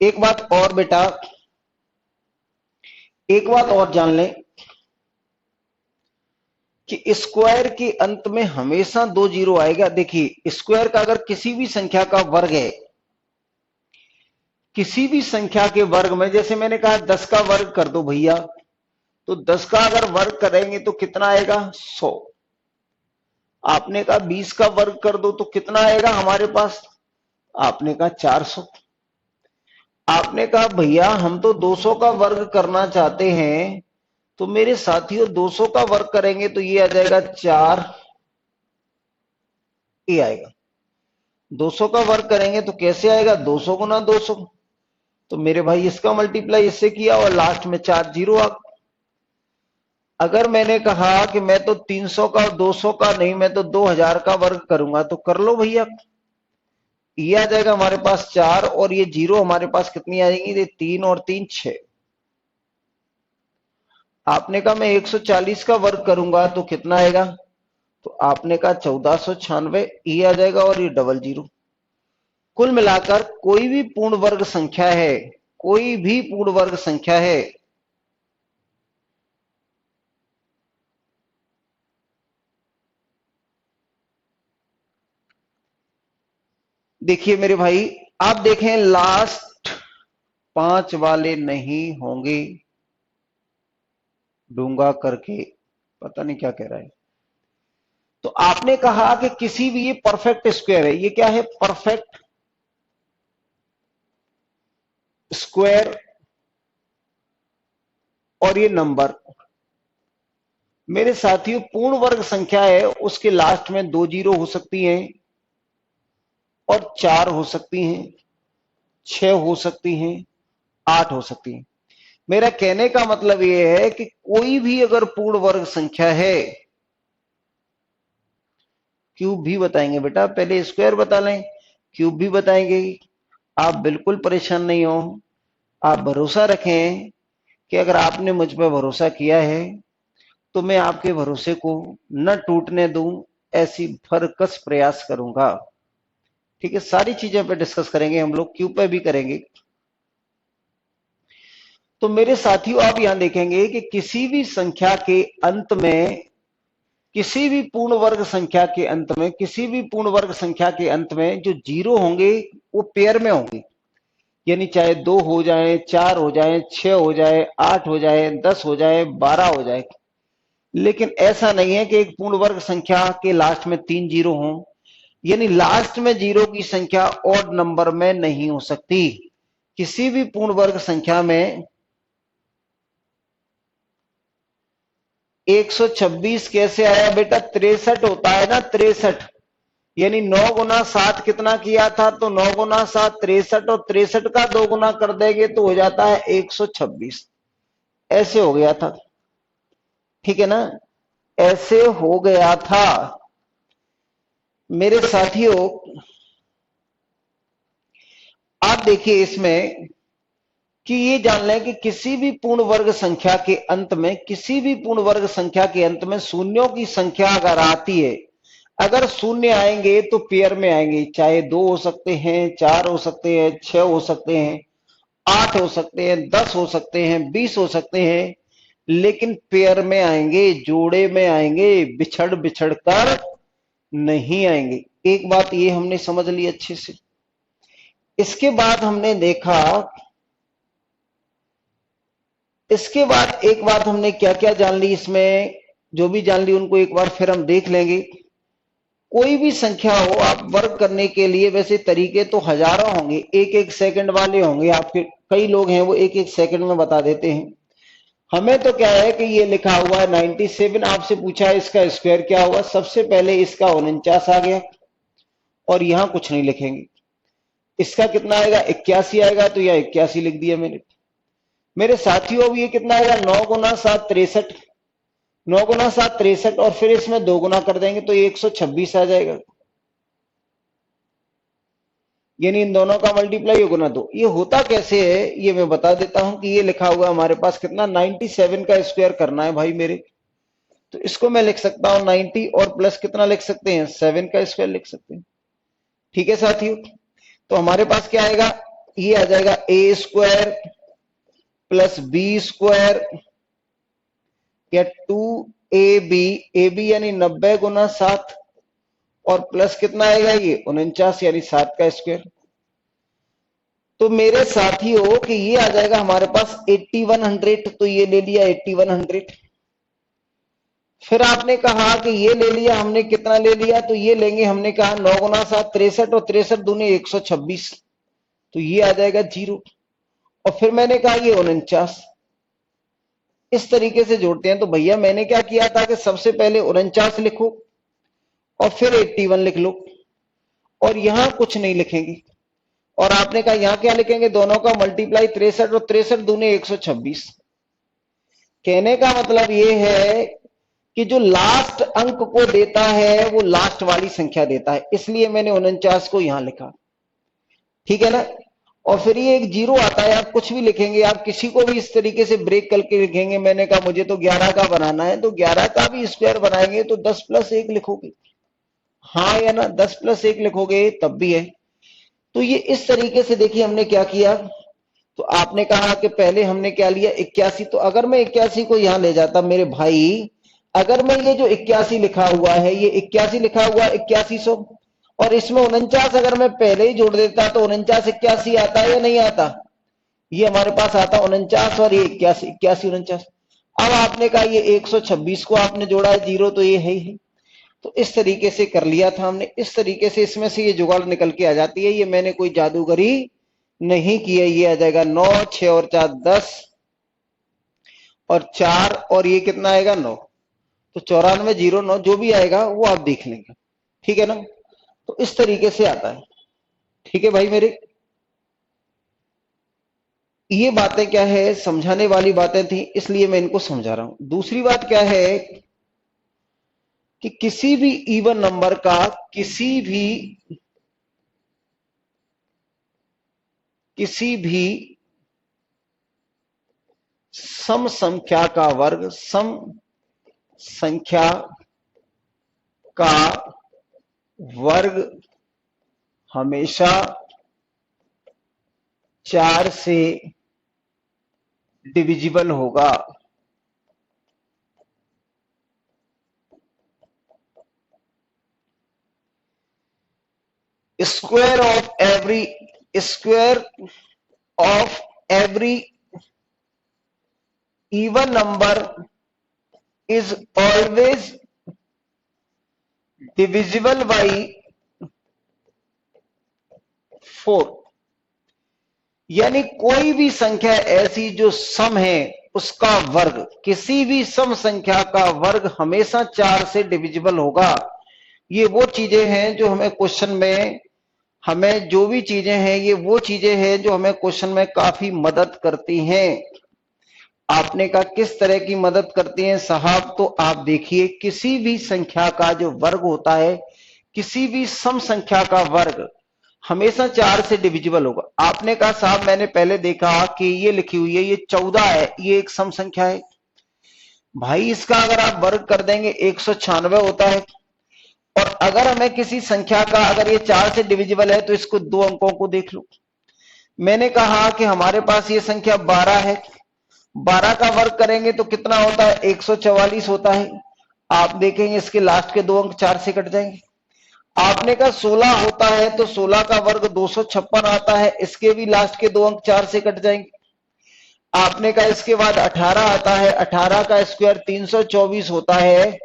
एक बात और बेटा, एक बात और जान लें कि स्क्वायर के अंत में हमेशा 2 जीरो आएगा। देखिए, स्क्वायर का अगर किसी भी संख्या का वर्ग है, किसी भी संख्या के वर्ग में, जैसे मैंने कहा 10 का वर्ग कर दो भैया, तो 10 का अगर वर्ग करेंगे तो कितना आएगा, 100। आपने कहा 20 का वर्ग कर दो तो कितना आएगा हमारे पास, आपने कहा 400। आपने कहा भैया हम तो 200 का वर्ग करना चाहते हैं, तो मेरे साथियों 200 का वर्ग करेंगे तो ये आ जाएगा 4, ये आएगा। 200 का वर्ग करेंगे तो कैसे आएगा, 200 गुना 200। तो मेरे भाई इसका मल्टीप्लाई इससे किया और लास्ट में 4 जीरो आ। अगर मैंने कहा कि मैं तो 300 का 200 का नहीं, मैं तो 2000 का वर्ग करूंगा, तो कर लो भैया। ये आ जाएगा हमारे पास 4 और ये जीरो हमारे पास कितनी आ जाएगी, 3 और 3 6। आपने कहा मैं 140 का वर्ग करूंगा तो कितना आएगा, तो आपने कहा 1496, ये आ जाएगा और ये डबल जीरो। कुल मिलाकर कोई भी पूर्ण वर्ग संख्या है, कोई भी पूर्ण वर्ग संख्या है, देखिए मेरे भाई आप देखें लास्ट 5 वाले नहीं होंगे, डूंगा करके पता नहीं क्या कह रहा है। तो आपने कहा कि किसी भी, ये परफेक्ट स्क्वायर है, ये क्या है, परफेक्ट स्क्वायर, और ये नंबर। मेरे साथियों पूर्ण वर्ग संख्या है, उसके लास्ट में 2 जीरो हो सकती हैं और 4 हो सकती हैं, 6 हो सकती हैं, 8 हो सकती हैं। मेरा कहने का मतलब यह है कि कोई भी अगर पूर्ण वर्ग संख्या है, क्यूब भी बताएंगे बेटा, पहले स्क्वायर बता लें, क्यूब भी बताएंगे। आप बिल्कुल परेशान नहीं हो, आप भरोसा रखें कि अगर आपने मुझ पर भरोसा किया है तो मैं आपके भरोसे को न टूटने दूं, ऐसी भरकस प्रयास करूंगा। ठीक है, सारी चीजें पे डिस्कस करेंगे हम लोग, क्यों पे भी करेंगे। तो मेरे साथियों आप यहां देखेंगे कि किसी भी संख्या के अंत में, किसी भी पूर्ण वर्ग संख्या के अंत में, किसी भी पूर्ण वर्ग संख्या के अंत में जो जीरो होंगे वो पेयर में होंगे, यानी चाहे 2 हो जाए, 4 हो जाए, 6 हो जाए, 8 हो जाए, 10 हो जाए, 12 हो जाए। लेकिन ऐसा नहीं है कि एक पूर्ण वर्ग संख्या के लास्ट में 3 जीरो हों, यानी लास्ट में जीरो की संख्या ऑड नंबर में नहीं हो सकती। किसी भी पूर्ण वर्ग संख्या में 126 कैसे आया बेटा, 63 होता है ना, 63, यानी 9 गुना 7 कितना किया था, तो 9 गुना 7 63, और 63 का 2 गुना कर देंगे तो हो जाता है 126। ऐसे हो गया था, ठीक है ना, ऐसे हो गया था। मेरे साथियों आप देखिए इसमें कि ये जान लें कि किसी भी पूर्ण वर्ग संख्या के अंत में, किसी भी पूर्ण वर्ग संख्या के अंत में शून्यों की संख्या अगर आती है, अगर शून्य आएंगे तो पेयर में आएंगे, चाहे 2 हो सकते हैं, 4 हो सकते हैं, 6 हो सकते हैं, 8 हो सकते हैं, 10 हो सकते हैं, 20 हो सकते हैं, लेकिन पेयर में आएंगे, जोड़े में आएंगे, बिछड़ बिछड़ कर नहीं आएंगे। एक बात ये हमने समझ ली अच्छे से। इसके बाद हमने देखा, इसके बाद एक बात हमने क्या क्या जान ली, इसमें जो भी जान ली उनको एक बार फिर हम देख लेंगे। कोई भी संख्या हो, आप वर्ग करने के लिए वैसे तरीके तो हजारों होंगे, एक एक सेकंड वाले होंगे, आपके कई लोग हैं वो एक एक सेकंड में बता देते हैं। हमें तो क्या है कि ये लिखा हुआ है 97, आपसे पूछा है इसका स्क्वायर क्या हुआ, सबसे पहले इसका 49 आ गया और यहां कुछ नहीं लिखेंगे। इसका कितना आएगा, 81 आएगा, तो यह 81 लिख दिया मैंने। मेरे साथियों अब ये कितना आएगा, 9 गुना 7 63, 9 गुना 7 63, और फिर इसमें 2 गुना कर देंगे तो 126 आ जाएगा, यानी इन दोनों का मल्टीप्लाई गुना 2। ये होता कैसे है ये मैं बता देता हूं कि ये लिखा हुआ हमारे पास कितना, 97 का स्क्वायर करना है भाई मेरे, तो इसको मैं लिख सकता हूं 90 और प्लस कितना लिख सकते हैं, 7 का स्क्वायर लिख सकते हैं। ठीक है साथियों, तो हमारे पास क्या आएगा, ये आ जाएगा ए स्क्वायर प्लस बी स्क्वायर या 2ab, ab यानी 90 गुना 7, और प्लस कितना आएगा ये 49 यानी 7 का स्क्वायर। तो मेरे साथियों कि ये आ जाएगा हमारे पास 8100, तो ये ले लिया 8100। फिर आपने कहा कि ये ले लिया हमने, कितना ले लिया, तो ये लेंगे हमने कहा 9 गुना 7 63, और 63 दूनी 126, तो ये आ जाएगा 0, और फिर मैंने कहा ये 49। इस तरीके से जोड़ते हैं। तो भैया मैंने क्या किया था कि सबसे पहले 49 लिखो और फिर 81 लिख लो, और यहां कुछ नहीं लिखेंगे। और आपने कहा यहां क्या लिखेंगे, दोनों का मल्टीप्लाई 63 और 63 दूने 126। कहने का मतलब यह है कि जो लास्ट अंक को देता है वो लास्ट वाली संख्या देता है, इसलिए मैंने 49 को यहां लिखा। ठीक है ना। और फिर ये एक जीरो आता है, आप कुछ भी लिखेंगे, आप किसी को भी इस तरीके से ब्रेक करके लिखेंगे। मैंने कहा मुझे तो 11 का बनाना है, तो 11 का भी स्क्वायर बनाएंगे तो 10 + 1 लिखोगे, हाँ या ना, 10 + 1 लिखोगे तब भी है। तो ये इस तरीके से देखिए हमने क्या किया। तो आपने कहा कि पहले हमने क्या लिया 81, तो अगर मैं 81 को यहां ले जाता मेरे भाई, अगर मैं ये जो 81 लिखा हुआ है, ये 81 लिखा हुआ 8100, और इसमें 49 अगर मैं पहले ही जोड़ देता तो 49 81 आता है या नहीं आता, ये हमारे पास आता 49 और ये 81 81 49। अब आपने कहा ये 126 को आपने जोड़ा है जीरो, तो ये है ही। तो इस तरीके से कर लिया था हमने, इस तरीके से इसमें से ये जुगाड़ निकल के आ जाती है। ये मैंने कोई जादूगरी नहीं की है। ये आ जाएगा 9, 6 और 4 10 और 4, और ये कितना आएगा 9, तो 9409 जो भी आएगा वो आप देख लेंगे। ठीक है ना। तो इस तरीके से आता है। ठीक है भाई मेरे, ये बातें क्या है, समझाने वाली बातें थी, इसलिए मैं इनको समझा रहा हूं। दूसरी बात क्या है कि किसी भी इवन नंबर का किसी भी सम संख्या का वर्ग, सम संख्या का वर्ग हमेशा 4 से डिविजिबल होगा। Square of every even number is always divisible by 4। यानी कोई भी संख्या ऐसी जो सम है उसका वर्ग, किसी भी सम संख्या का वर्ग हमेशा 4 से डिविजिबल होगा। ये वो चीजें हैं जो हमें क्वेश्चन में, हमें जो भी चीजें हैं ये वो चीजें हैं जो हमें क्वेश्चन में काफी मदद करती हैं। आपने कहा किस तरह की मदद करती हैं साहब, तो आप देखिए किसी भी संख्या का जो वर्ग होता है, किसी भी सम संख्या का वर्ग हमेशा 4 से डिविजिबल होगा। आपने कहा साहब मैंने पहले देखा कि ये लिखी हुई है, ये 14 है, ये एक सम संख्या है भाई, इसका अगर आप वर्ग कर देंगे 196 होता है। और अगर हमें किसी संख्या का, अगर ये 4 से डिविजिबल है तो इसको दो अंकों को देख लो। मैंने कहा कि हमारे पास ये संख्या 12 है, 12 का वर्ग करेंगे तो कितना होता है 144 होता है। आप देखेंगे इसके लास्ट के दो अंक 4 से कट जाएंगे। आपने कहा 16 होता है तो 16 का वर्ग 256 आता है, इसके भी लास्ट के दो अंक 4 से कट जाएंगे। आपने कहा इसके बाद 18 आता है, 18 का स्क्वायर 324 होता है,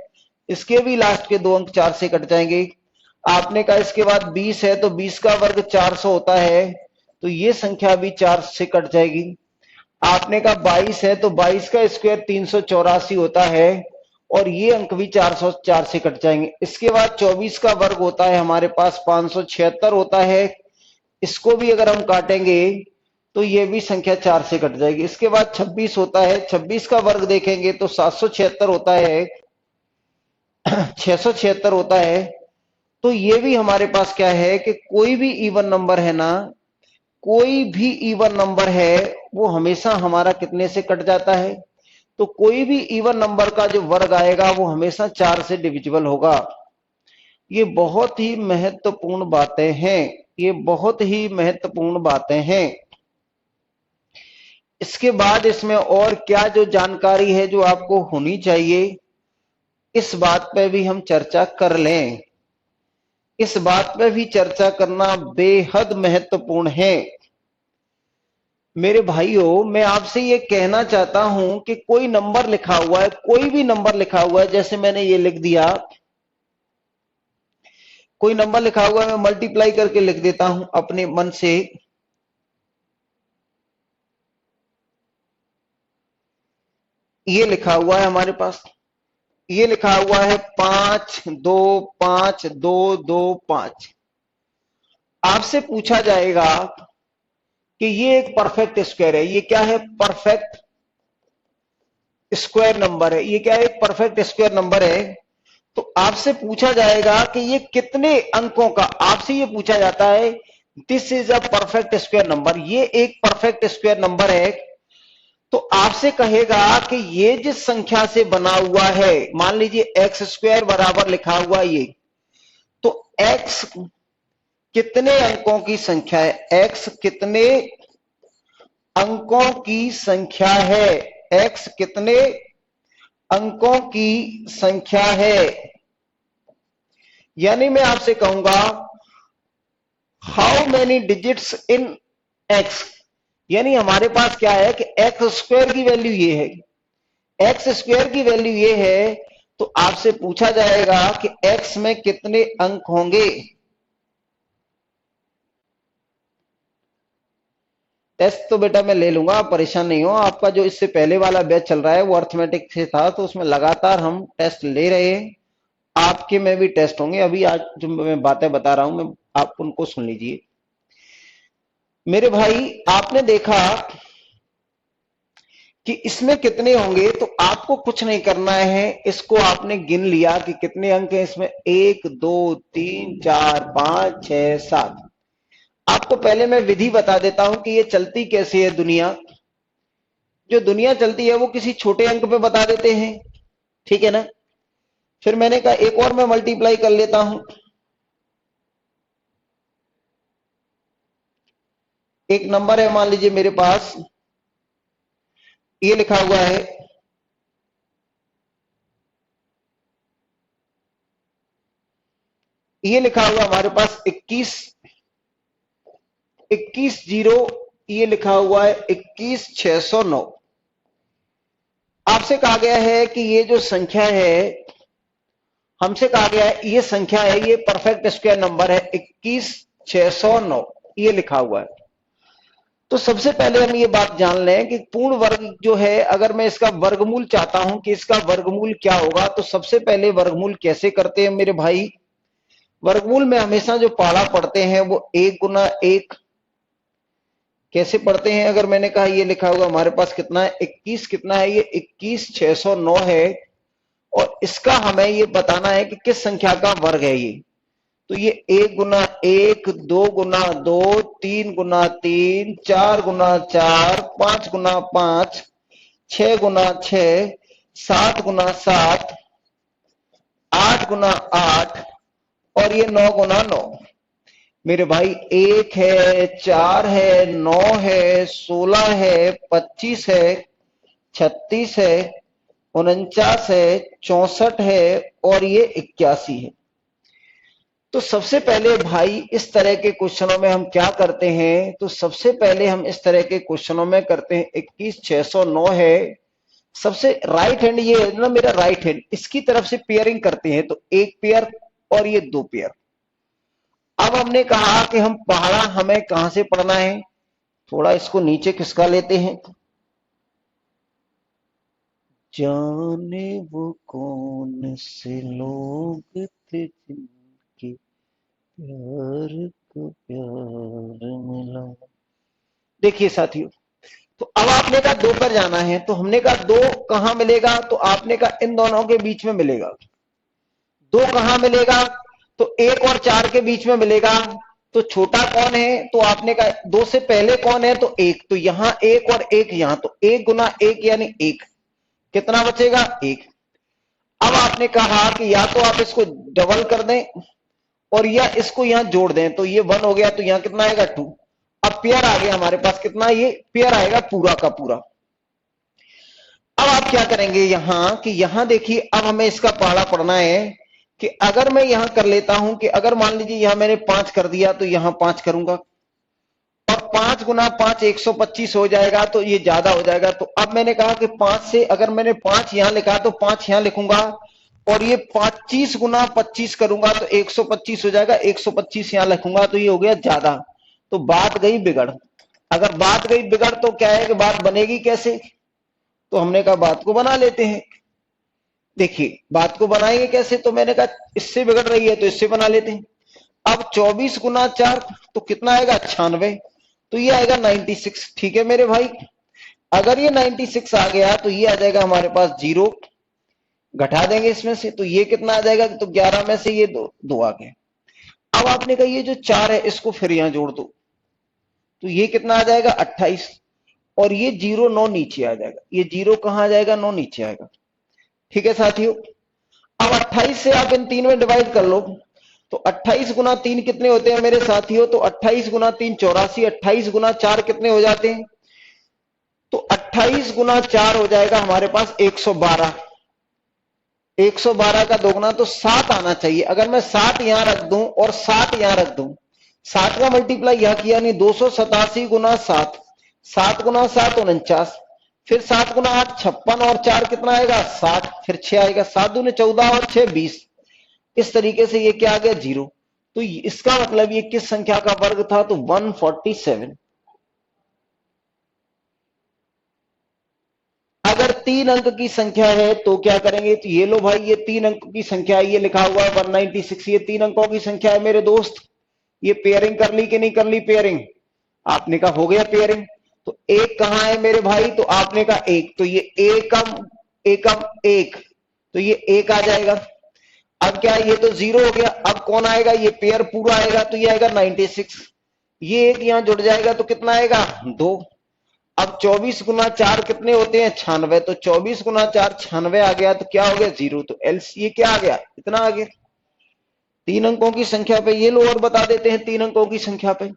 इसके भी लास्ट के दो अंक 4 से कट जाएंगे। आपने कहा इसके बाद 20 है तो 20 का वर्ग 400 होता है, तो ये संख्या भी 4 से कट जाएगी। आपने कहा 22 है तो 22 का स्क्वायर 384 होता है, और ये अंक भी 404 से कट जाएंगे। इसके बाद 24 का वर्ग होता है हमारे पास 576 होता है, इसको भी अगर हम काटेंगे तो ये भी संख्या 4 से कट जाएगी। इसके बाद 26 होता है, 26 का वर्ग देखेंगे तो 776 होता है, 676 होता है। तो ये भी हमारे पास क्या है कि कोई भी इवन नंबर है ना, कोई भी इवन नंबर है वो हमेशा हमारा कितने से कट जाता है, तो कोई भी इवन नंबर का जो वर्ग आएगा वो हमेशा 4 से डिविजिबल होगा। ये बहुत ही महत्वपूर्ण बातें हैं, ये बहुत ही महत्वपूर्ण बातें हैं। इसके बाद इसमें और क्या जो जानकारी है जो आपको होनी चाहिए, इस बात पे भी हम चर्चा कर लें। इस बात पे भी चर्चा करना बेहद महत्वपूर्ण है। मेरे भाइयों, मैं आपसे ये कहना चाहता हूं कि कोई नंबर लिखा हुआ है, कोई भी नंबर लिखा हुआ है, जैसे मैंने ये लिख दिया, कोई नंबर लिखा हुआ है, मैं मल्टीप्लाई करके लिख देता हूं अपने मन से। ये लिखा हुआ है हमारे पास, ये लिखा हुआ है 5 2 5 2 2 5। आपसे पूछा जाएगा कि ये एक परफेक्ट स्क्वायर है। ये क्या है? परफेक्ट स्क्वायर नंबर है। ये क्या है? एक परफेक्ट स्क्वायर नंबर है। तो आपसे पूछा जाएगा कि ये कितने अंकों का, आपसे ये पूछा जाता है this is a perfect square number, ये एक परफेक्ट स्क्वायर नंबर है। तो आपसे कहेगा कि ये जिस संख्या से बना हुआ है, मान लीजिए एक्स स्क्वायर बराबर लिखा हुआ ये, तो एक्स कितने अंकों की संख्या है? एक्स कितने अंकों की संख्या है? एक्स कितने अंकों की संख्या है? यानी मैं आपसे कहूंगा how many digits in x, यानी हमारे पास क्या है कि एक्स स्क्वायर की वैल्यू ये है, एक्स स्क्वायर की वैल्यू ये है। तो आपसे पूछा जाएगा कि एक्स में कितने अंक होंगे? टेस्ट तो बेटा मैं ले लूंगा, आप परेशान नहीं हो। आपका जो इससे पहले वाला बैच चल रहा है वो अर्थमेटिक से था, तो उसमें लगातार हम टेस्ट ले रहे हैं। आपके में भी टेस्ट होंगे। अभी आज जो मैं बातें बता रहा हूं, मैं आप उनको सुन लीजिए। मेरे भाई आपने देखा कि इसमें कितने होंगे, तो आपको कुछ नहीं करना है, इसको आपने गिन लिया कि कितने अंक हैं इसमें, 1 2 3 4 5 6 7। आपको पहले मैं विधि बता देता हूं कि ये चलती कैसे है दुनिया। जो दुनिया चलती है वो किसी छोटे अंक पे बता देते हैं, ठीक है ना। फिर मैंने कहा एक और मैं मल्टीप्लाई कर लेता हूं। एक नंबर है मान लीजिए मेरे पास, ये लिखा हुआ है ये लिखा हुआ हमारे पास 21 जीरो, ये लिखा हुआ है 21,609। आपसे कहा गया है कि ये जो संख्या है, हमसे कहा गया है ये संख्या है, ये परफेक्ट स्क्वायर नंबर है 21,609, ये लिखा हुआ है। तो सबसे पहले हम ये बात जान लें कि पूर्ण वर्ग जो है, अगर मैं इसका वर्गमूल चाहता हूं कि इसका वर्गमूल क्या होगा, तो सबसे पहले वर्गमूल कैसे करते हैं मेरे भाई? वर्गमूल में हमेशा जो पहाड़ा पढ़ते हैं वो 1 गुना 1 कैसे पढ़ते हैं। अगर मैंने कहा ये लिखा हुआ हमारे पास कितना है 21, कितना है ये 21,609 है, और इसका हमें ये बताना है कि किस संख्या का वर्ग है ये। तो ये 1 गुना 1, 2 गुना 2, 3 गुना 3, 4 गुना 4, 5 गुना 5, 6 गुना 6, 7 गुना 7, 8 गुना 8, और ये 9 गुना 9। मेरे भाई 1 है, 4 है, 9 है, 16 है, 25 है, 36 है, 49 है, 64 है, और ये 81 है। तो सबसे पहले भाई इस तरह के क्वेश्चनों में हम क्या करते हैं, तो सबसे पहले हम इस तरह के क्वेश्चनों में करते हैं 21,609 है, सबसे राइट हैंड ये है ना मेरा राइट हैंड, इसकी तरफ से पेयरिंग करते हैं, तो एक पेयर और ये 2 पेयर। अब हमने कहा कि हम पहाड़ा हमें कहां से पढ़ना है, थोड़ा इसको नीचे खिसका लेते हैं। जाने वो कौन से लोग थे जिनके प्यार को प्यार मिला। देखिए साथियों, तो अब आपने कहा 2 पर जाना है, तो हमने कहा 2 कहां मिलेगा, तो आपने कहा इन दोनों के बीच में मिलेगा। 2 कहां मिलेगा, तो 1 और 4 के बीच में मिलेगा। तो छोटा कौन है, तो आपने कहा 2 से पहले कौन है, तो 1, तो यहां 1 और 1 यहां, तो 1 गुना 1 यानी 1, कितना बचेगा 1। अब आपने कहा कि या तो आप इसको डबल कर दें और या इसको यहां जोड़ दें, तो ये 1 हो गया, तो यहां कितना आएगा 2। अब पेयर आ गया हमारे पास, कितना, ये पेयर आएगा पूरा का पूरा। अब आप क्या करेंगे यहां कि यहां देखिए, अब हमें इसका पहाड़ा पढ़ना है कि अगर मैं यहां कर लेता हूं कि अगर मान लीजिए यहां मैंने 5 कर दिया, तो यहां 5 करूंगा, और 5 गुना 5 125 हो जाएगा, तो ये ज्यादा हो जाएगा। तो अब मैंने कहा कि 5 से अगर मैंने 5 यहां लिखा तो 5 यहां लिखूंगा, और ये 25 गुना 25 करूंगा तो 125 हो जाएगा, 125 यहां लिखूंगा, तो ये हो गया ज्यादा। तो बात गई बिगड़। अगर बात गई बिगड़ तो क्या है कि बात बनेगी कैसे, तो हमने कहा बात को बना लेते हैं। देखिए बात को बनाएंगे कैसे, तो मैंने कहा इससे बिगड़ रही है तो इससे बना लेते हैं। अब 24 गुना 4 तो कितना आएगा 96, तो ये आएगा 96। ठीक है मेरे भाई, अगर ये 96 आ गया तो ये आ जाएगा हमारे पास 0, घटा देंगे इसमें से तो ये कितना आ जाएगा, तो 11 में से ये दो आ गए। अब आपने कहा ये जो 4 है इसको फिर यहां जोड़ दो, तो ये कितना आ जाएगा 28, और ये 0 9 नीचे आ जाएगा, ये 0 कहां आ जाएगा 9 नीचे आएगा। ठीक है साथियों, अब 28 से आप इन 3 में डिवाइड कर लो, तो 28 गुना 3 कितने होते हैं मेरे साथियों, तो 28 गुना 3 84, 28 गुना 4 कितने हो जाते हैं, तो 28 गुना 4 हो जाएगा हमारे पास 112। 112 का दोगुना तो 7 आना चाहिए। अगर मैं 7 यहां रख दूं और 7 यहां रख दूं, 7 का मल्टीप्लाई यहां किया नहीं, 287 गुना 7, 7 गुना 7 49, फिर 7 गुना 8 56, और 4 कितना आएगा 60, फिर 6 आएगा, 7 दूने 14 और 6 20। इस तरीके से ये क्या आ गया 0। तो इसका मतलब ये किस संख्या का वर्ग था, तो 147। अगर 3 अंक की संख्या है तो क्या करेंगे, तो ये लो भाई ये 3 अंक की संख्या है, ये लिखा हुआ है 196, ये 3 अंकों की संख्या है मेरे दोस्त। ये पेयरिंग कर ली कि नहीं कर ली पेयरिंग, आपने कहा हो गया पेयरिंग। तो एक कहां है मेरे भाई, तो आपने कहा एक, तो ये एकम एकम एक, तो ये एक आ जाएगा। अब क्या है, ये तो 0 हो गया, अब कौन आएगा, ये पेयर पूरा आएगा, तो ये आएगा 96। ये एक यहां जुड़ जाएगा तो कितना आएगा 2। अब 24 गुना 4 कितने होते हैं 96, तो 24 गुना 4 96 आ गया, तो क्या हो गया 0, तो एल्स ये क्या आ गया इतना आ गया। 3 अंकों की संख्या पे ये लो और बता देते हैं, 3 अंकों की संख्या पे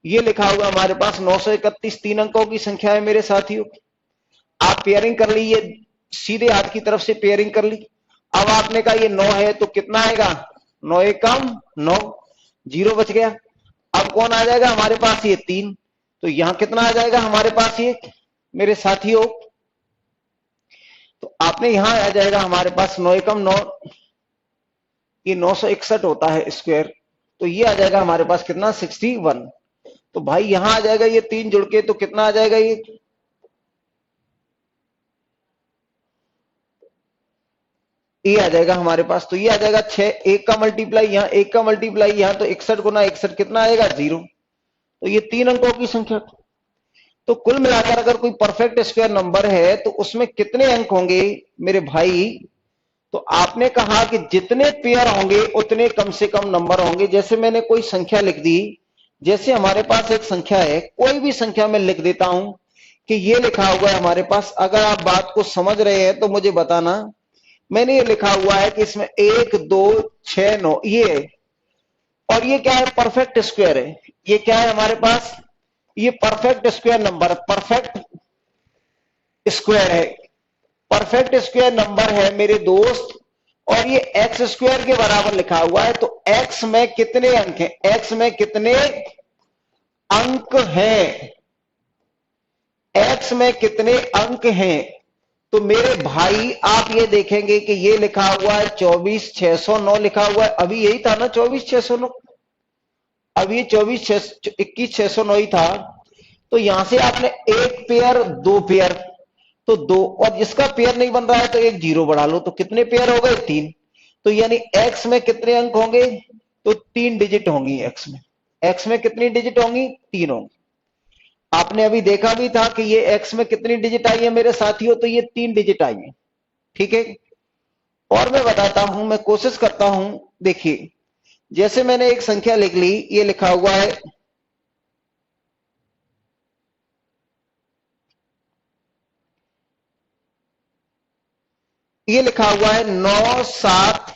ये लिखा हुआ हमारे पास 931 3 अंकों की संख्या है मेरे साथियों। आप पेयरिंग कर ली, ये सीधे हाथ की तरफ से पेयरिंग कर ली। अब आपने कहा ये 9 है तो कितना आएगा 9 एकम 9, 0 बच गया। अब कौन आ जाएगा हमारे पास, ये 3, तो यहां कितना आ जाएगा हमारे पास ये मेरे साथियों, तो आपने यहां आ जाएगा हमारे पास 9 एकम 9, ये 961 होता है स्क्वायर, तो ये आ जाएगा हमारे पास कितना 61। तो भाई यहां आ जाएगा ये 3 जुड़ के, तो कितना आ जाएगा ये आ जाएगा हमारे पास, तो ये आ जाएगा 6, एक का मल्टीप्लाई यहां, एक का मल्टीप्लाई यहां, तो 61 गुना 61 कितना आएगा 0। तो ये 3 अंकों की संख्या। तो कुल मिलाकर अगर कोई परफेक्ट स्क्वायर नंबर है तो उसमें कितने अंक होंगे मेरे भाई, तो आपने कहा कि जितने पेयर होंगे उतने कम से कम नंबर होंगे। जैसे मैंने कोई संख्या लिख दी, जैसे हमारे पास एक संख्या है, कोई भी संख्या मैं लिख देता हूं कि ये लिखा हुआ है हमारे पास, अगर आप बात को समझ रहे हैं तो मुझे बताना। मैंने ये लिखा हुआ है कि इसमें 1 2 6 9 ये है, और ये क्या है परफेक्ट स्क्वायर है। ये क्या है हमारे पास, ये perfect square number, perfect square है, परफेक्ट स्क्वायर नंबर है मेरे दोस्त। और ये एक्स स्क्वायर के बराबर लिखा हुआ है, तो एक्स में कितने अंक हैं, एक्स में कितने अंक हैं, एक्स में कितने अंक हैं। तो मेरे भाई आप ये देखेंगे कि ये लिखा हुआ है 24,609 लिखा हुआ है, अभी यही था ना 24,609, अब ये 21,609 ही था। तो यहां से आपने एक पेयर दो पेयर, तो दो, और जिसका पेयर नहीं बन रहा है तो एक 0 बढ़ा लो, तो कितने पेयर हो गए 3। तो यानी एक्स में कितने अंक होंगे, तो 3 डिजिट होंगी एक्स में, एक्स में कितनी डिजिट होंगी 3 होंगी। आपने अभी देखा भी था कि ये एक्स में कितनी डिजिट आई है मेरे साथियों, तो ये 3 डिजिट आई है। ठीक है, और मैं बताता हूं, मैं कोशिश करता हूं, देखिए जैसे मैंने एक संख्या लिख ली, ये लिखा हुआ है ये लिखा हुआ है 9 7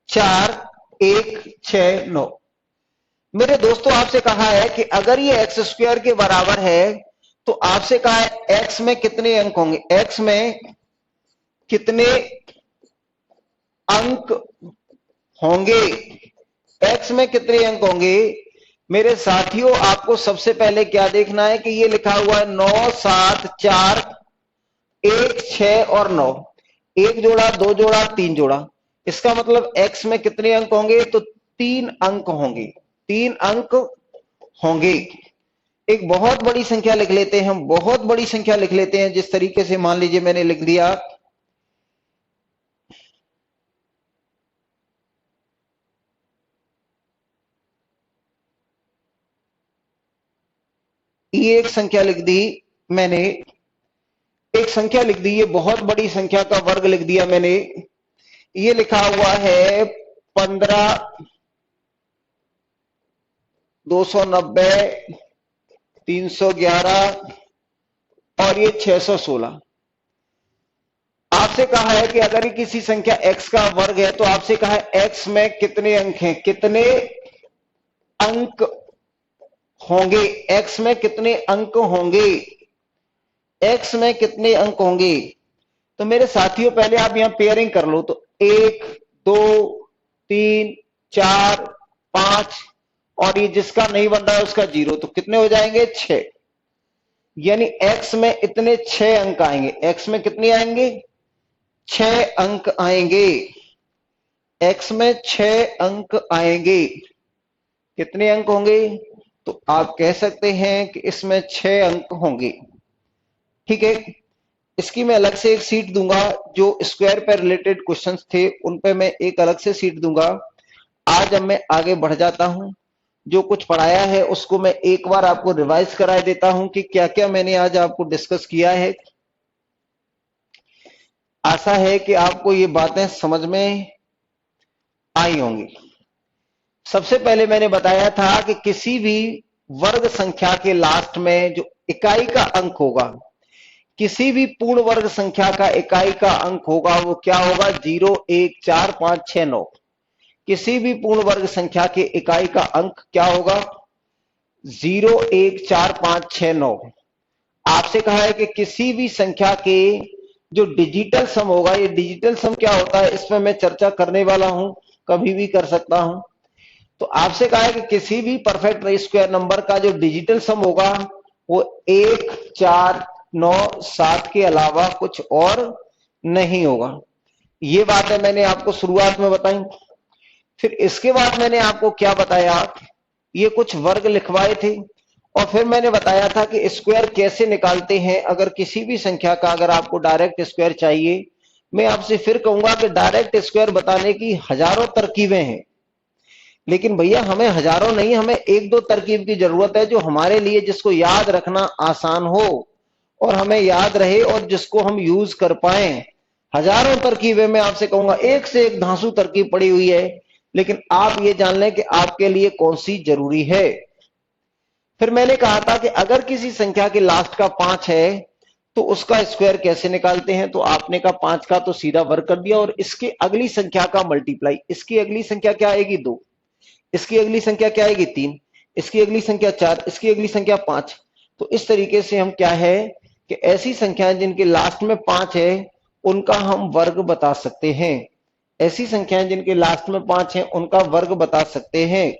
4 1 6 9। मेरे दोस्तों आपसे कहा है कि अगर ये एक्स स्क्वायर के बराबर है तो आपसे कहा है एक्स में कितने अंक होंगे, एक्स में कितने अंक होंगे, एक्स में कितने अंक होंगे। मेरे साथियों आपको सबसे पहले क्या देखना है कि ये लिखा हुआ है 9 7 4 1 6 और 9, एक जोड़ा दो जोड़ा तीन जोड़ा, इसका मतलब एक्स में कितने अंक होंगे, तो 3 अंक होंगे, 3 अंक होंगे। एक बहुत बड़ी संख्या लिख लेते हैं हम, बहुत बड़ी संख्या लिख लेते हैं, जिस तरीके से मान लीजिए मैंने लिख दिया ये एक संख्या लिख दी मैंने, एक संख्या लिख दी, ये बहुत बड़ी संख्या का वर्ग लिख दिया मैंने। ये लिखा हुआ है 15, 290, 311 और ये 616। आपसे कहा है कि अगर ये किसी संख्या x का वर्ग है तो आपसे कहा है x में कितने अंक हैं, कितने अंक होंगे, x में कितने अंक होंगे, x में कितने अंक होंगे। तो मेरे साथियों पहले आप यहां पेयरिंग कर लो, तो 1, 2, 3, 4, 5 और ये जिसका नहीं बन रहा है उसका 0, तो कितने हो जाएंगे 6। यानी x में इतने 6 अंक आएंगे, x में कितने आएंगे 6 अंक आएंगे, x में 6 अंक आएंगे। कितने अंक होंगे, तो आप कह सकते हैं कि इसमें 6 अंक होंगे। ठीक है, इसकी मैं अलग से एक सीट दूंगा, जो स्क्वायर पे रिलेटेड क्वेश्चंस थे उन पे मैं एक अलग से सीट दूंगा। आज अब मैं आगे बढ़ जाता हूं, जो कुछ पढ़ाया है उसको मैं एक बार आपको रिवाइज करा देता हूं कि क्या क्या मैंने आज आपको डिस्कस किया है। आशा है कि आपको ये बातें समझ में आई होंगी। सबसे पहले मैंने बताया था कि किसी भी वर्ग संख्या के लास्ट में जो इकाई का अंक होगा, किसी भी पूर्ण वर्ग संख्या का इकाई का अंक होगा वो क्या होगा 0, 1, 4, 5, 6, 9। किसी भी पूर्ण वर्ग संख्या के इकाई का अंक क्या होगा 0, 1, 4, 5, 6, 9। आपसे कहा है कि किसी भी संख्या के जो डिजिटल सम होगा, ये डिजिटल सम क्या होता है इसमें मैं चर्चा करने वाला हूं, कभी भी कर सकता हूं। तो आपसे कहा है कि किसी भी परफेक्ट स्क्वायर नंबर का जो डिजिटल सम होगा वो 1, 4, 9, 7 के अलावा कुछ और नहीं होगा। ये बातें मैंने आपको शुरुआत में बताई। फिर इसके बाद मैंने आपको क्या बताया, ये कुछ वर्ग लिखवाए थे और फिर मैंने बताया था कि स्क्वायर कैसे निकालते हैं। अगर किसी भी संख्या का अगर आपको डायरेक्ट स्क्वायर चाहिए, मैं आपसे फिर कहूंगा कि डायरेक्ट स्क्वायर बताने की हजारों तरकीबें हैं, लेकिन भैया हमें हजारों नहीं, हमें एक दो तरकीब की जरूरत है जो हमारे लिए, जिसको याद रखना आसान हो और हमें याद रहे और जिसको हम यूज कर पाए। हजारों तरकीबें मैं आपसे कहूंगा, एक से एक धांसू तरकीब पड़ी हुई है, लेकिन आप ये जान लें कि आपके लिए कौन सी जरूरी है। फिर मैंने कहा था कि अगर किसी संख्या के लास्ट का 5 है तो उसका स्क्वायर कैसे निकालते हैं। तो आपने कहा 5 का तो सीधा वर्ग कर दिया और इसकी अगली संख्या का मल्टीप्लाई, इसकी अगली संख्या क्या आएगी 2, इसकी अगली संख्या क्या आएगी 3, इसकी अगली संख्या 4, इसकी अगली संख्या 5। तो इस तरीके से हम क्या है कि ऐसी संख्याएं जिनके लास्ट में 5 है उनका हम वर्ग बता सकते हैं, ऐसी संख्याएं जिनके लास्ट में 5 है उनका वर्ग बता सकते हैं।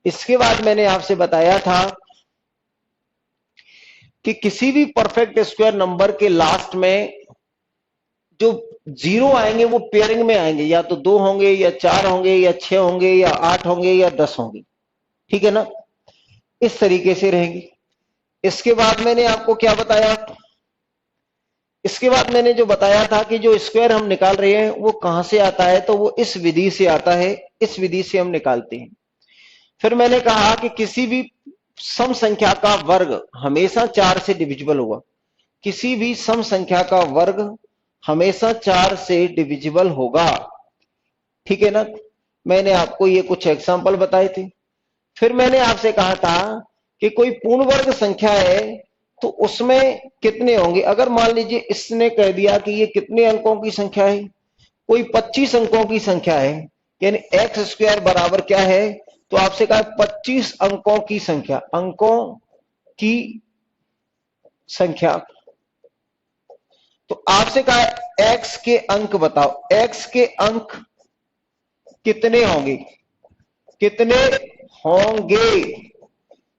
इसके बाद मैंने आपसे बताया था कि किसी भी परफेक्ट स्क्वायर नंबर के लास्ट में जो 0 आएंगे वो पेयरिंग में आएंगे, या तो 2 होंगे या 4 होंगे या 6 होंगे या 8 होंगे या 10 होंगे। ठीक है ना, इस तरीके से रहेंगी। इसके बाद मैंने आपको क्या बताया, इसके बाद मैंने जो बताया था कि जो स्क्वायर हम निकाल रहे हैं वो कहां से आता है, तो वो इस विधि से आता है, इस विधि से हम निकालते हैं। फिर मैंने कहा कि किसी भी सम संख्या का वर्ग हमेशा 4 से डिविजिबल होगा, किसी भी सम संख्या का वर्ग हमेशा 4 से डिविजिबल होगा। ठीक है ना, मैंने आपको ये कुछ एग्जांपल बताए थे। फिर मैंने आपसे कहा था कि कोई पूर्ण वर्ग संख्या है तो उसमें कितने होंगे। अगर मान लीजिए इसने कह दिया कि ये कितने अंकों की संख्या है, कोई 25 अंकों की संख्या है, यानी एक्स स्क्वायर बराबर क्या है, तो आपसे कहा 25 अंकों की संख्या, अंकों की संख्या। तो आपसे कहा एक्स के अंक बताओ, एक्स के अंक कितने होंगे, कितने होंगे।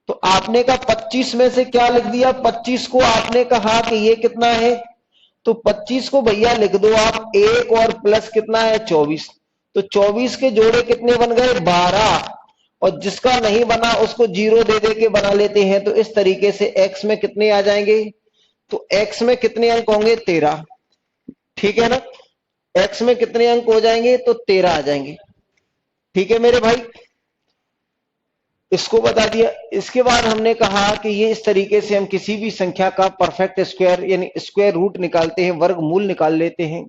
तो आपने कहा 25 में से क्या लिख दिया, 25 को आपने कहा कि ये कितना है, तो 25 को भैया लिख दो आप, एक और प्लस कितना है 24। तो 24 के जोड़े कितने बन गए 12, और जिसका नहीं बना उसको 0 दे दे के बना लेते हैं। तो इस तरीके से x में कितने आ जाएंगे, तो x में कितने अंक होंगे 13। ठीक है ना, x में कितने अंक हो जाएंगे, तो 13 आ जाएंगे। ठीक है मेरे भाई, इसको बता दिया। इसके बाद हमने कहा कि ये इस तरीके से हम किसी भी संख्या का परफेक्ट स्क्वायर यानी स्क्वायर रूट निकालते हैं, वर्गमूल निकाल लेते हैं।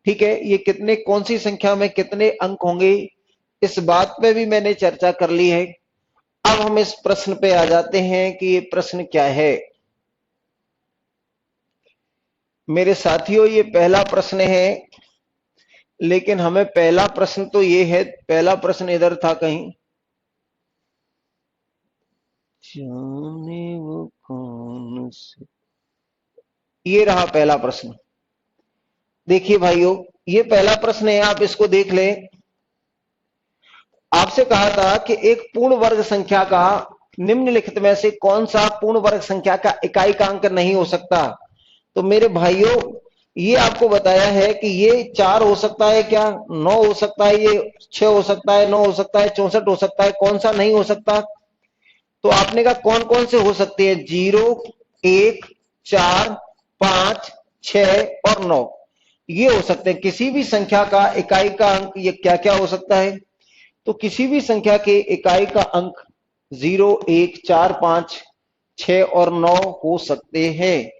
ठीक है, ये कितने कौन सी संख्या में कितने अंक होंगे इस बात पे भी मैंने चर्चा कर ली है। अब हम इस प्रश्न पे आ जाते हैं कि ये प्रश्न क्या है। मेरे साथियों, ये पहला प्रश्न है, लेकिन हमें पहला प्रश्न तो ये है, पहला प्रश्न इधर था कहीं, जाने वो कौन से, ये रहा पहला प्रश्न। देखिए भाइयों, ये पहला प्रश्न है, आप इसको देख लें। आपसे कहा था कि एक पूर्ण वर्ग संख्या का निम्नलिखित में से कौन सा पूर्ण वर्ग संख्या का इकाई का अंक नहीं हो सकता। तो मेरे भाइयों, ये आपको बताया है कि ये 4 हो सकता है क्या, 9 हो सकता है, ये 6 हो सकता है, 9 हो सकता है, 64 हो सकता है, कौन सा नहीं हो सकता। तो आपने कहा कौन कौन से हो सकते हैं, 0, 1, 4, 5, 6 और 9, ये हो सकते हैं। किसी भी संख्या का इकाई का अंक ये क्या क्या हो सकता है। तो किसी भी संख्या के इकाई का अंक 0, 1, 4, 5, 6 और 9 हो सकते हैं।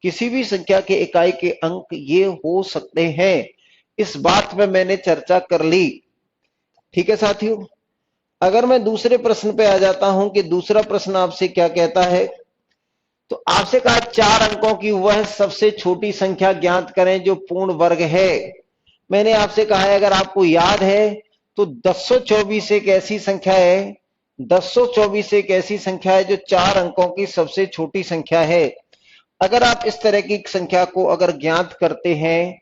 किसी भी संख्या के इकाई के अंक ये हो सकते हैं, इस बात में मैंने चर्चा कर ली। ठीक है साथियों, अगर मैं दूसरे प्रश्न पे आ जाता हूं कि दूसरा प्रश्न आपसे क्या कहता है। तो आपसे कहा 4 अंकों की वह सबसे छोटी संख्या ज्ञात करें जो पूर्ण वर्ग है। मैंने आपसे कहा है, अगर आपको याद है तो 1024 एक ऐसी संख्या है, 1024 एक ऐसी संख्या है जो 4 अंकों की सबसे छोटी संख्या है। अगर आप इस तरह की संख्या को अगर ज्ञात करते हैं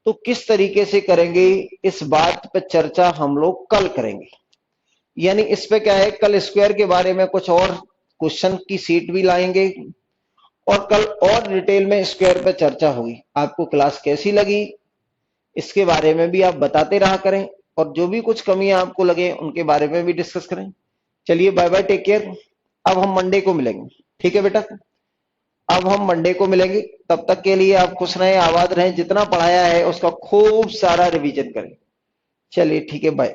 तो किस तरीके से करेंगे, इस बात पर चर्चा हम लोग कल करेंगे। यानी इस पे क्या है, कल स्क्वायर के बारे में कुछ और क्वेश्चन की सीट भी लाएंगे और कल और डिटेल में स्क्वायर पे चर्चा होगी। आपको क्लास कैसी लगी इसके बारे में भी आप बताते रहा करें, और जो भी कुछ कमियां आपको लगे उनके बारे में भी डिस्कस करें। चलिए बाय बाय, टेक केयर। अब हम मंडे को मिलेंगे, ठीक है बेटा, अब हम मंडे को मिलेंगे। तब तक के लिए आप खुश रहें, आबाद रहें, जितना पढ़ाया है उसका खूब सारा रिवीजन करें। चलिए ठीक है, बाय।